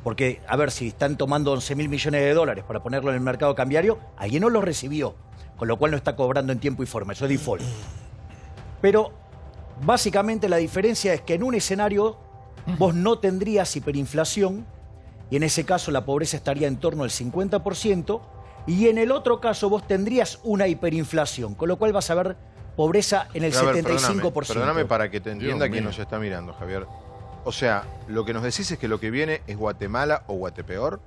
porque, a ver, si están tomando 11.000 millones de dólares para ponerlo en el mercado cambiario, alguien no lo recibió, con lo cual no está cobrando en tiempo y forma, eso es default. Pero, básicamente la diferencia es que en un escenario vos no tendrías hiperinflación, y en ese caso la pobreza estaría en torno al 50%, y en el otro caso vos tendrías una hiperinflación, con lo cual vas a ver pobreza en el 75%. Perdóname para que te entienda quien nos está mirando, Javier. O sea, lo que nos decís es que lo que viene es Guatemala o Guatepeor.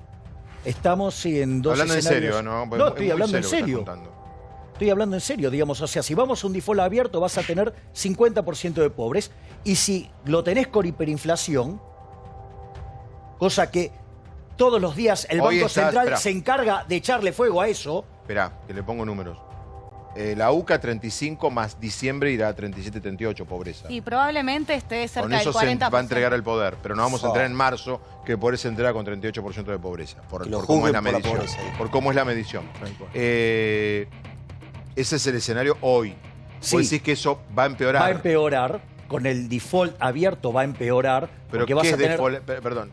Estamos en 2 hablando escenarios. En serio, ¿no? No, estoy hablando en serio. Estoy hablando en serio, digamos. O sea, si vamos a un default abierto vas a tener 50% de pobres. Y si lo tenés con hiperinflación, cosa que todos los días el Banco Central se encarga de echarle fuego a eso. Esperá, que le pongo números. La UCA 35 más diciembre irá a 37-38, pobreza. Y probablemente esté cerca del 40%. Con eso se va a entregar el poder, pero no vamos a entrar en marzo, que el poder se entrega con 38% de pobreza, por cómo es la medición. Por cómo es la medición. Ese es el escenario hoy. Sí. ¿Vos decís que eso va a empeorar? Va a empeorar, con el default abierto va a empeorar. Pero ¿qué es default? Perdón.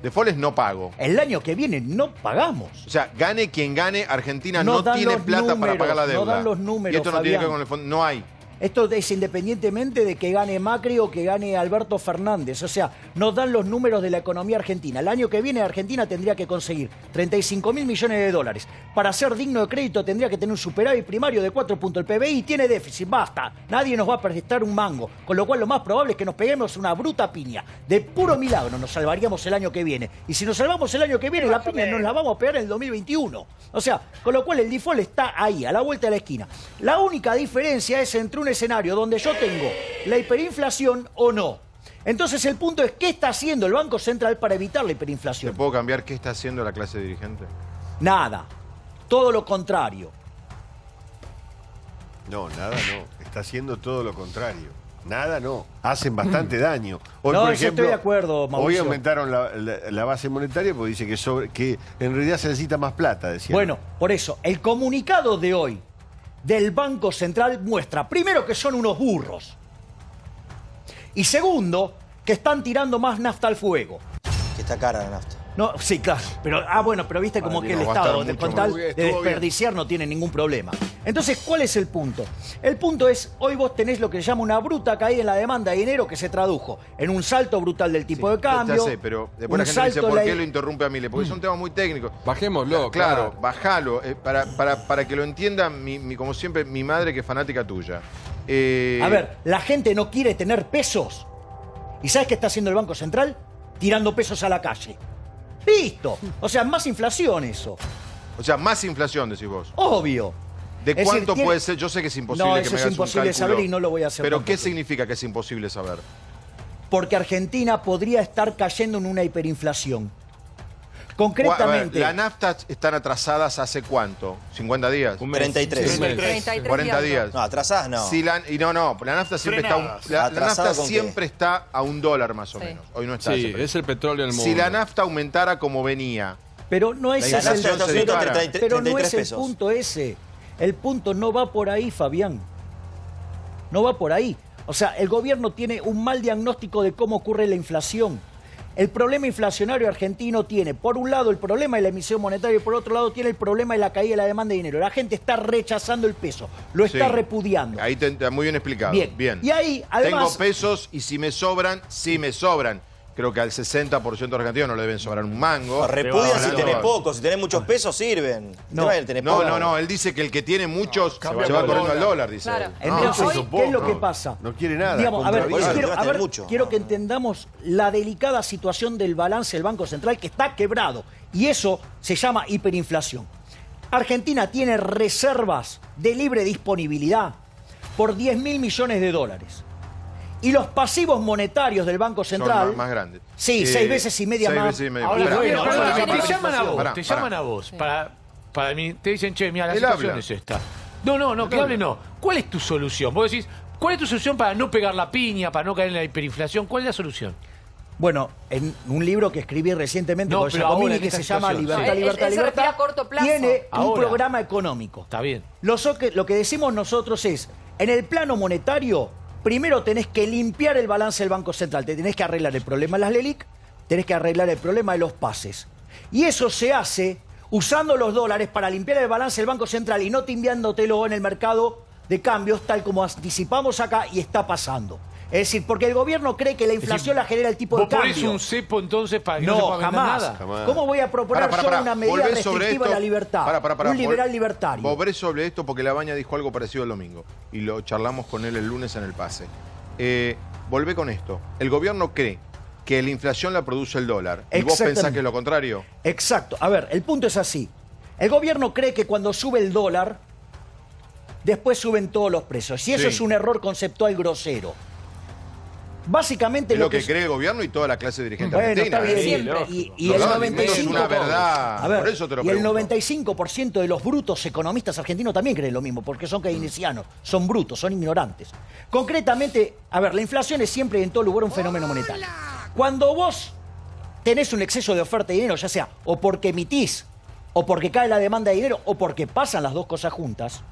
Default es no pago. El año que viene no pagamos. O sea, gane quien gane, Argentina no tiene plata para pagar la deuda. No dan los números, y esto no tiene que ver con el fondo. No hay. Esto es independientemente de que gane Macri o que gane Alberto Fernández. O sea, nos dan los números de la economía argentina. El año que viene Argentina tendría que conseguir 35.000 millones de dólares. Para ser digno de crédito tendría que tener un superávit primario de 4 puntos. El PBI tiene déficit, basta. Nadie nos va a prestar un mango. Con lo cual lo más probable es que nos peguemos una bruta piña. De puro milagro nos salvaríamos el año que viene. Y si nos salvamos el año que viene, la piña nos la vamos a pegar en el 2021. O sea, con lo cual el default está ahí, a la vuelta de la esquina. La única diferencia es entre un escenario donde yo tengo la hiperinflación o no. Entonces el punto es, ¿qué está haciendo el Banco Central para evitar la hiperinflación? ¿Te puedo cambiar qué está haciendo la clase dirigente? Nada. Todo lo contrario. No, nada no. Está haciendo todo lo contrario. Nada no, hacen bastante daño. Hoy, No, por eso ejemplo, estoy de acuerdo, hoy Mauricio. aumentaron la base monetaria porque dice que en realidad se necesita más plata, decía. Bueno, por eso, el comunicado de hoy del Banco Central muestra, primero, que son unos burros. Y segundo, que están tirando más nafta al fuego. Que está cara la nafta. No, sí, claro. Pero, bueno, pero viste como que el va a estar Estado, mucho con tal más. de Estuvo bien. desperdiciar, no tiene ningún problema. Entonces, ¿cuál es el punto? El punto es, hoy vos tenés lo que se llama una bruta caída en la demanda de dinero que se tradujo en un salto brutal del tipo de cambio. Ya sé, pero después la gente dice, ¿por qué lo interrumpe a Mile? Porque es un tema muy técnico. Bajémoslo, Claro, bajalo. Para que lo entienda, como siempre, mi madre que es fanática tuya. A ver, la gente no quiere tener pesos. ¿Y sabes qué está haciendo el Banco Central? Tirando pesos a la calle. ¡Listo! O sea, más inflación eso. O sea, más inflación, decís vos. Obvio. ¿De Es cuánto decir, puede ser? Yo sé que es imposible No, que eso me es hagas un imposible cálculo. saber y no lo voy a hacer Pero, ¿qué tampoco. significa que es imposible saber? Porque Argentina podría estar cayendo en una hiperinflación. A ver, Concretamente... ¿las naftas están atrasadas hace cuánto? ¿50 días? 33. 40 días. No, atrasadas no. Si la nafta siempre Frenadas. la ¿Atrasado nafta con qué? siempre está a $1 más o Sí. menos. Hoy no está. Sí, ese precio. es el petróleo en el mundo. Si la nafta aumentara como venía, Pero no es La ese inflación se el punto. dispara. Pero no 33 es el pesos. punto ese. El punto no va por ahí, Fabián. No va por ahí. O sea, el gobierno tiene un mal diagnóstico de cómo ocurre la inflación. El problema inflacionario argentino tiene, por un lado, el problema de la emisión monetaria y por otro lado tiene el problema de la caída de la demanda de dinero. La gente está rechazando el peso, lo está Sí. repudiando. Ahí está muy bien explicado. Bien. Y ahí, además... Tengo pesos y si me sobran, sí me sobran. Creo que al 60% de argentinos no le deben sobrar un mango. Repudia si Hablando- tenés poco, si tenés muchos pesos sirven. No, no, él dice que el que tiene muchos se va corriendo al dólar, dice. Claro. él. Entonces, No, ¿qué es lo que pasa? No quiere nada. Digamos, a ver, contraviene. quiero que entendamos la delicada situación del balance del Banco Central que está quebrado. Y eso se llama hiperinflación. Argentina tiene reservas de libre disponibilidad por 10.000 millones de dólares. Y los pasivos monetarios del Banco Central... Son más grandes. Sí, 6 veces y media 6 más. veces y media. Ahora, Pará, bueno, pará, te pará, llaman a vos, pará, te pará. llaman a vos. Para mí, te dicen, che, mira, la Él situación habla. es esta. No, que hable no. ¿Cuál es tu solución? Vos decís, ¿cuál es tu solución para no pegar la piña, para no caer en la hiperinflación? ¿Cuál es la solución? Bueno, en un libro que escribí recientemente No, con pero ahora, Giacomini en que esta se llama situación. Libertad, Él Libertad, se refiere Libertad, a corto plazo. tiene un Ahora. programa económico. Está bien. Lo que decimos nosotros es, en el plano monetario, primero tenés que limpiar el balance del Banco Central. Te tenés que arreglar el problema de las LELIC, tenés que arreglar el problema de los pases. Y eso se hace usando los dólares para limpiar el balance del Banco Central y no timbiándotelo en el mercado de cambios, tal como anticipamos acá y está pasando. Es decir, porque el gobierno cree que la inflación la genera el tipo de ¿Vos ponés cambio. un cepo entonces para que no, se No, pueda vender jamás. nada? ¿Cómo voy a proponer yo una medida Volvé sobre restrictiva esto. a la libertad? Pará, un liberal libertario. Volvé sobre esto porque Labaña dijo algo parecido el domingo. Y lo charlamos con él el lunes en el pase. Volvé con esto. El gobierno cree que la inflación la produce el dólar. ¿Y vos pensás que es lo contrario? Exacto. A ver, el punto es así. El gobierno cree que cuando sube el dólar, después suben todos los precios. Y eso Sí. es un error conceptual grosero. Básicamente Es lo que cree el gobierno y toda la clase dirigente Bueno, argentina. está bien. ¿eh? Siempre. Y el No, 95%. es una verdad. A ver, Por eso te lo y el pregunto. 95% de los brutos economistas argentinos también creen lo mismo, porque son keynesianos, son brutos, son ignorantes. Concretamente, a ver, la inflación es siempre y en todo lugar un fenómeno monetario. Cuando vos tenés un exceso de oferta de dinero, ya sea o porque emitís, o porque cae la demanda de dinero, o porque pasan las dos cosas juntas,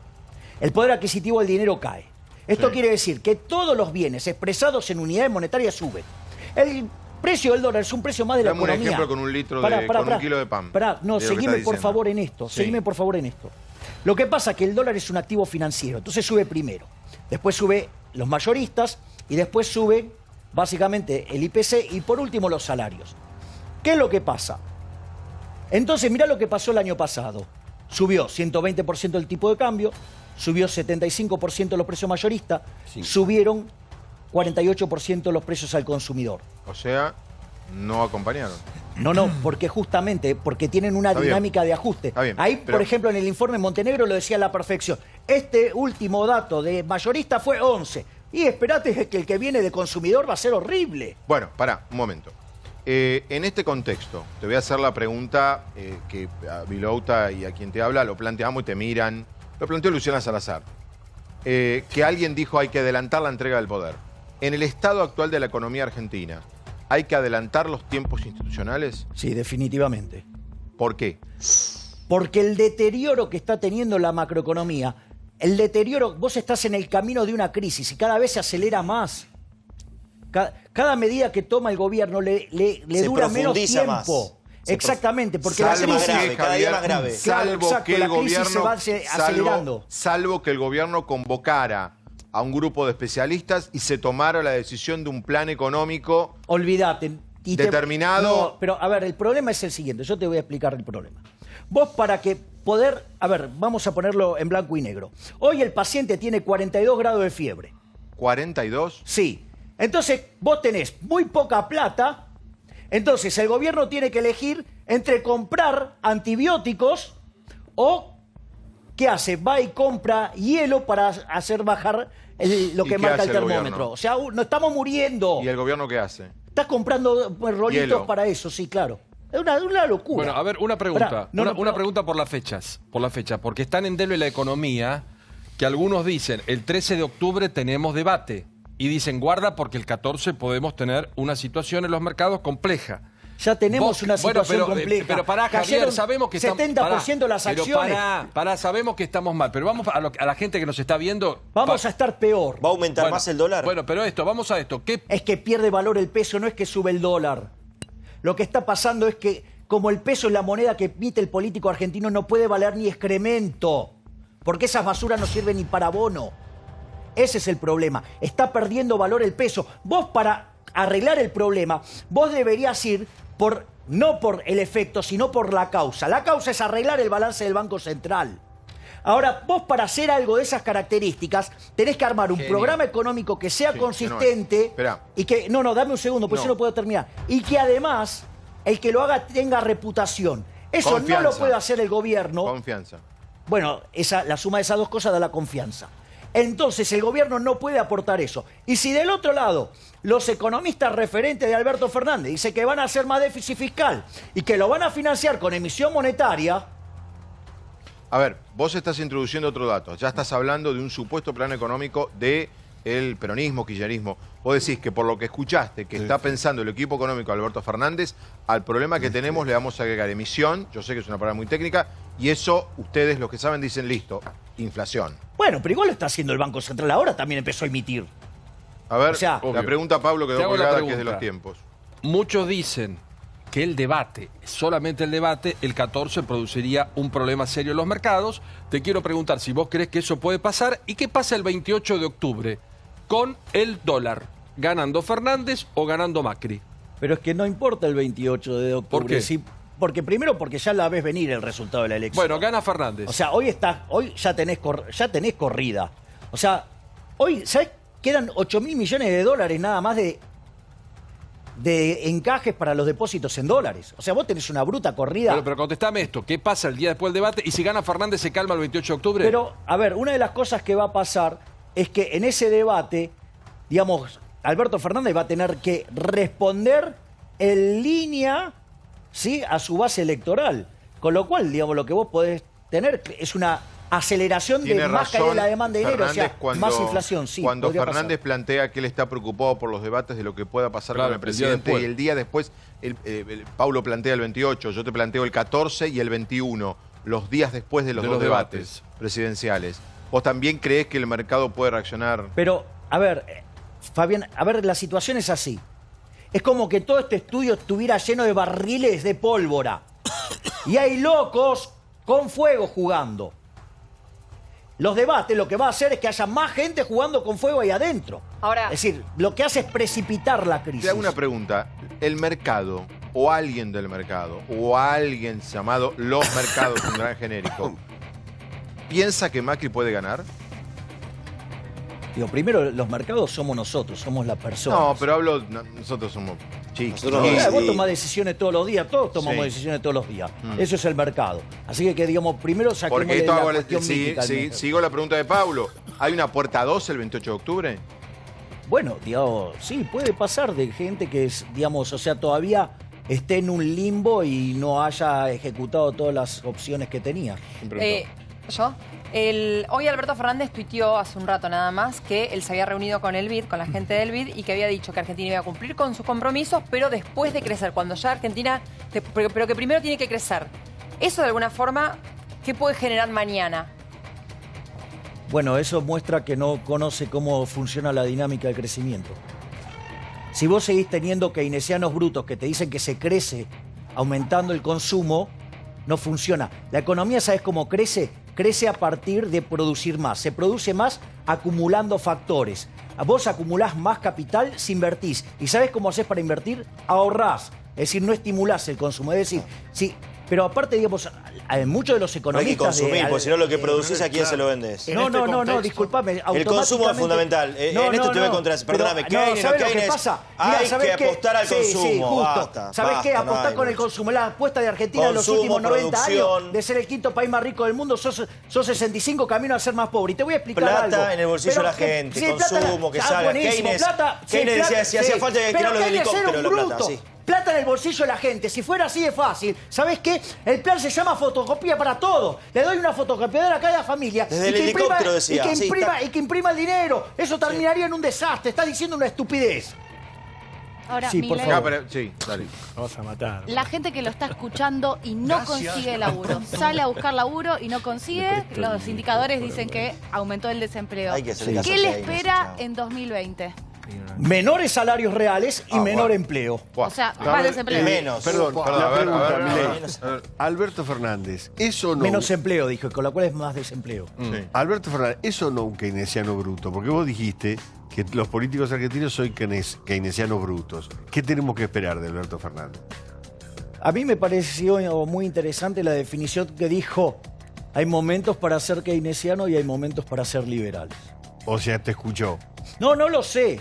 el poder adquisitivo del dinero cae. Esto Sí. quiere decir que todos los bienes expresados en unidades monetarias suben. El precio del dólar es un precio más de la Dame un economía. ejemplo con un litro Pará, de, pará, con pará. un kilo de pan. Pará, no, de lo que seguime estás por diciendo. favor en esto. Sí. Seguime por favor en esto. Lo que pasa es que el dólar es un activo financiero, entonces sube primero. Después sube los mayoristas y después sube básicamente el IPC y por último los salarios. ¿Qué es lo que pasa? Entonces mirá lo que pasó el año pasado. Subió 120% el tipo de cambio, subió 75% los precios mayoristas, subieron 48% los precios al consumidor. O sea, no acompañaron. No, porque justamente, porque tienen una Está bien. dinámica de ajuste. Está bien, Ahí, pero- por ejemplo, en el informe Montenegro lo decía a la perfección. Este último dato de mayorista fue 11. Y esperate que el que viene de consumidor va a ser horrible. Bueno, pará, un momento. En este contexto, te voy a hacer la pregunta que a Vilouta y a quien te habla lo planteamos y te miran. Lo planteó Luciana Salazar. Que alguien dijo hay que adelantar la entrega del poder. En el estado actual de la economía argentina, ¿hay que adelantar los tiempos institucionales? Sí, definitivamente. ¿Por qué? Porque el deterioro que está teniendo la macroeconomía, el deterioro, vos estás en el camino de una crisis y cada vez se acelera más. Cada medida que toma el gobierno le dura menos tiempo. Más. Porque la crisis más grave, cada día más grave. Salvo que el gobierno se va acelerando. Salvo que el gobierno convocara a un grupo de especialistas y se tomara la decisión de un plan económico. Olvídate. Determinado. No, pero a ver, el problema es el siguiente. Yo te voy a explicar el problema. Vos para que poder... A ver, vamos a ponerlo en blanco y negro. Hoy el paciente tiene 42 grados de fiebre. ¿42? Sí. Entonces vos tenés muy poca plata. Entonces el gobierno tiene que elegir entre comprar antibióticos o... ¿Qué hace? Va y compra hielo para hacer bajar lo que marca el termómetro. O sea, no estamos muriendo. ¿Y el gobierno qué hace? Está comprando rolitos hielo para eso, sí, claro. Es una locura. Bueno, a ver, una pregunta. Pará, una pregunta por las fechas. Porque está en debe la economía que algunos dicen, el 13 de octubre tenemos debate. Y dicen, guarda, porque el 14 podemos tener una situación en los mercados compleja. Ya tenemos una situación compleja. Pero pará, Javier, sabemos que 70% de las acciones. Pará, sabemos que estamos mal. Pero vamos a la gente que nos está viendo. Vamos a estar peor. ¿Va a aumentar más el dólar? Bueno, pero vamos a esto. Es que pierde valor el peso, no es que sube el dólar. Lo que está pasando es que, como el peso es la moneda que emite el político argentino, no puede valer ni excremento. Porque esas basuras no sirven ni para abono. Ese es el problema. Está perdiendo valor el peso. Vos, para arreglar el problema, vos deberías ir no por el efecto, sino por la causa. La causa es arreglar el balance del Banco Central. Ahora, vos para hacer algo de esas características, tenés que armar un programa económico que sea consistente y que... No, dame un segundo, porque si no puedo terminar. Y que además, el que lo haga tenga reputación. Eso no lo puede hacer el gobierno. Confianza. Bueno, la suma de esas dos cosas da la confianza. Entonces el gobierno no puede aportar eso. Y si del otro lado los economistas referentes de Alberto Fernández dicen que van a hacer más déficit fiscal y que lo van a financiar con emisión monetaria... A ver, vos estás introduciendo otro dato. Ya estás hablando de un supuesto plan económico del peronismo, kirchnerismo. Vos decís que por lo que escuchaste, que está pensando el equipo económico de Alberto Fernández, al problema que tenemos le vamos a agregar emisión, yo sé que es una palabra muy técnica, y eso ustedes, los que saben, dicen listo, inflación. Bueno, pero igual lo está haciendo el Banco Central ahora, también empezó a emitir. A ver, la pregunta, Pablo, quedó colgada, que es de los tiempos. Muchos dicen que el debate, solamente el debate, el 14 produciría un problema serio en los mercados. Te quiero preguntar si vos crees que eso puede pasar y qué pasa el 28 de octubre con el dólar, ganando Fernández o ganando Macri. Pero es que no importa el 28 de octubre. ¿Por qué? Porque primero porque ya la ves venir el resultado de la elección. Bueno, gana Fernández. O sea, hoy ya tenés corrida. O sea, hoy, ¿sabés? Quedan 8.000 millones de dólares nada más de encajes para los depósitos en dólares. O sea, vos tenés una bruta corrida. Pero contestame esto, ¿qué pasa el día después del debate? ¿Y si gana Fernández se calma el 28 de octubre? Pero, a ver, una de las cosas que va a pasar es que en ese debate, digamos, Alberto Fernández va a tener que responder en línea, ¿sí?, a su base electoral. Con lo cual, digamos, lo que vos podés tener es una aceleración de más caída de la demanda de dinero, o sea, más inflación, sí. Cuando Fernández plantea que él está preocupado por los debates de lo que pueda pasar con el presidente, y el día después, Paulo plantea el 28, yo te planteo el 14 y el 21, los días después de los dos debates presidenciales. ¿Vos también creés que el mercado puede reaccionar? Pero, a ver, Fabián, la situación es así. Es como que todo este estudio estuviera lleno de barriles de pólvora. Y hay locos con fuego jugando. Los debates lo que va a hacer es que haya más gente jugando con fuego ahí adentro. Ahora, es decir, lo que hace es precipitar la crisis. Te hago una pregunta. ¿El mercado, o alguien del mercado, o alguien llamado los mercados, un gran genérico, piensa que Macri puede ganar? Digo, primero, los mercados somos nosotros, somos las personas. No, pero nosotros somos chicos. Vos tomás decisiones todos los días, todos tomamos decisiones todos los días. Eso es el mercado. Así que digamos, primero saquemos la cuestión mítica. Sigo la pregunta de Pablo. ¿Hay una puerta 2 el 28 de octubre? Bueno, digamos, sí, puede pasar de gente que, digamos, o sea, todavía esté en un limbo y no haya ejecutado todas las opciones que tenía. ¿Yo? Hoy Alberto Fernández tuiteó hace un rato nada más que él se había reunido con el BID, con la gente del BID, y que había dicho que Argentina iba a cumplir con sus compromisos, pero después de crecer, cuando ya Argentina, pero que primero tiene que crecer. Eso de alguna forma, ¿qué puede generar mañana? Bueno, eso muestra que no conoce cómo funciona la dinámica del crecimiento. Si vos seguís teniendo keynesianos brutos que te dicen que se crece aumentando el consumo, no funciona. La economía, ¿sabes cómo crece? Crece a partir de producir más. Se produce más acumulando factores. Vos acumulás más capital si invertís. ¿Y sabés cómo haces para invertir? Ahorrás. Es decir, no estimulás el consumo. Es decir, sí, pero aparte, digamos, muchos de los economistas... No hay que consumir, porque si no lo que producís, ¿a quién se lo vendés? No, disculpame. El consumo es fundamental. En esto te voy contra... Perdóname, Keynes, ¿sabés lo que pasa? Hay que apostar al consumo. Sí, justo. ¿Sabés qué? Apostar con el consumo. La apuesta de Argentina en los últimos 90 años de ser el quinto país más rico del mundo, sos 65 caminos a ser más pobre. Y te voy a explicar algo. Plata en el bolsillo de la gente, consumo, que salga. Keynes decía, si hacía falta que tirar los helicópteros, la plata, sí. Plata en el bolsillo de la gente. Si fuera así de fácil, ¿sabés qué? El plan se llama fotocopia para todo. Le doy una fotocopiadora a cada familia. Desde el helicóptero decía. Y que imprima el dinero. Eso terminaría en un desastre. Está diciendo una estupidez. Ahora, sí, por Milei, favor. Sí, dale. Vamos a matar. La gente que lo está escuchando y no consigue laburo. Sale a buscar laburo y no consigue. Los indicadores dicen que aumentó el desempleo. ¿Qué le espera en 2020? Menores salarios reales y menor empleo. O sea, más desempleo. Menos. Perdón, la pregunta, a ver. Milei. Alberto Fernández, ¿eso no... Menos empleo, dijo, con lo cual es más desempleo. Sí. Alberto Fernández, ¿eso no un keynesiano bruto? Porque vos dijiste que los políticos argentinos son keynesianos brutos. ¿Qué tenemos que esperar de Alberto Fernández? A mí me pareció muy interesante la definición que dijo: hay momentos para ser keynesiano y hay momentos para ser liberales. O sea, te escuchó. No lo sé.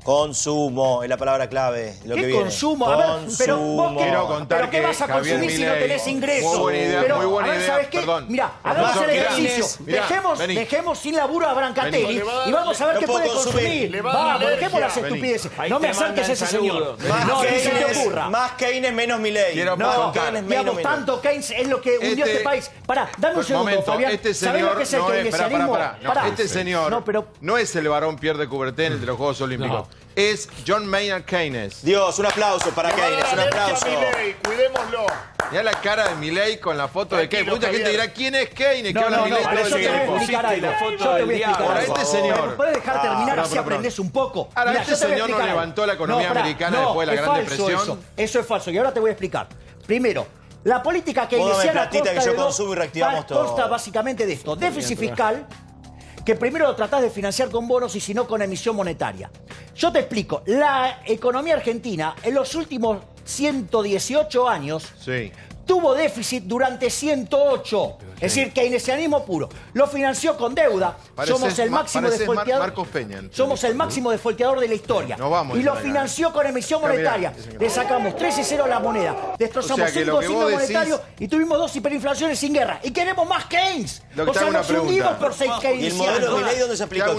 Consumo es la palabra clave. Lo ¿Qué que viene. consumo? A ver, pero vos Quiero contar ¿pero qué vas a Javier consumir si no Milei, tenés ingresos? Muy buena idea, Pero, muy buena a ver, idea. ¿sabes qué? Perdón. Mira, hagamos el ejercicio. Mirá, Dejemos sin laburo a Brancatelli y vamos a ver qué puede consumir. Vamos, dejemos las estupideces. No me acerques a ese señor. No, ni se te ocurra. Más Keynes, menos Milei. No, digamos, tanto Keynes es lo que hundió este país. Pará, dame un segundo, Fabián. Este ¿Sabés lo señor que es el no es... keynesianismo? Pará. Este señor no es el varón Pierre de Coubertin de los Juegos Olímpicos. Es John Maynard Keynes. Dios, un aplauso para Keynes, un aplauso. Cuidémoslo. Mirá la cara de Milei con la foto de Keynes. Mucha gente dirá, ¿quién es Keynes? ¿Qué habla No, Milei pero todo yo el te voy a tiempo? explicar algo. Yo te voy a explicar Ahora, algo. este señor... ¿Puedes dejar terminar así perdón. aprendés un poco? Ahora, Mirá, este yo te voy a señor no explicar algo. levantó la economía americana después de la Gran Depresión. Eso es falso. Y ahora te voy a explicar. Primero, la política Póngame keynesiana platita que yo consumo y reactivamos todo. consta básicamente de esto. Déficit fiscal, que primero lo tratás de financiar con bonos y si no con emisión monetaria. Yo te explico. La economía argentina en los últimos 118 años tuvo déficit durante 108. Es decir, keynesianismo puro. Lo financió con deuda. Somos el máximo defolteador. Marcos Peña. Somos el máximo defolteador de la historia. Y lo financió con emisión monetaria. Le sacamos 13-0 a la moneda. Destrozamos 5 signos monetarios y tuvimos 2 hiperinflaciones sin guerra. Y queremos más Keynes. O sea, nos hundimos por 6 keynesianos. ¿Y el modelo de Milei dónde se aplicó? Te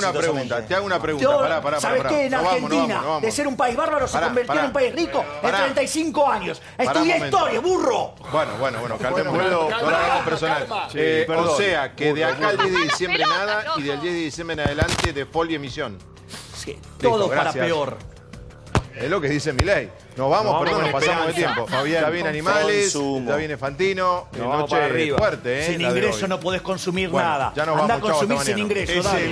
hago una pregunta. Pará. ¿Sabes qué? En Argentina, de ser un país bárbaro, se convirtió en un país rico en 35 años. Estudié historia, burro. Bueno, calmémonos. No lo hagamos personal. O sea, que de acá al 10 de diciembre nada y del 10 de diciembre en adelante default y emisión. Sí, todo para peor. Es lo que dice Milei. Nos vamos, pero nos pasamos de tiempo. Ya viene Animales, ya viene Fantino. Noche fuerte, Sin ingreso no podés consumir nada. Ya nos Andá vamos, a consumir sin ingreso, dale.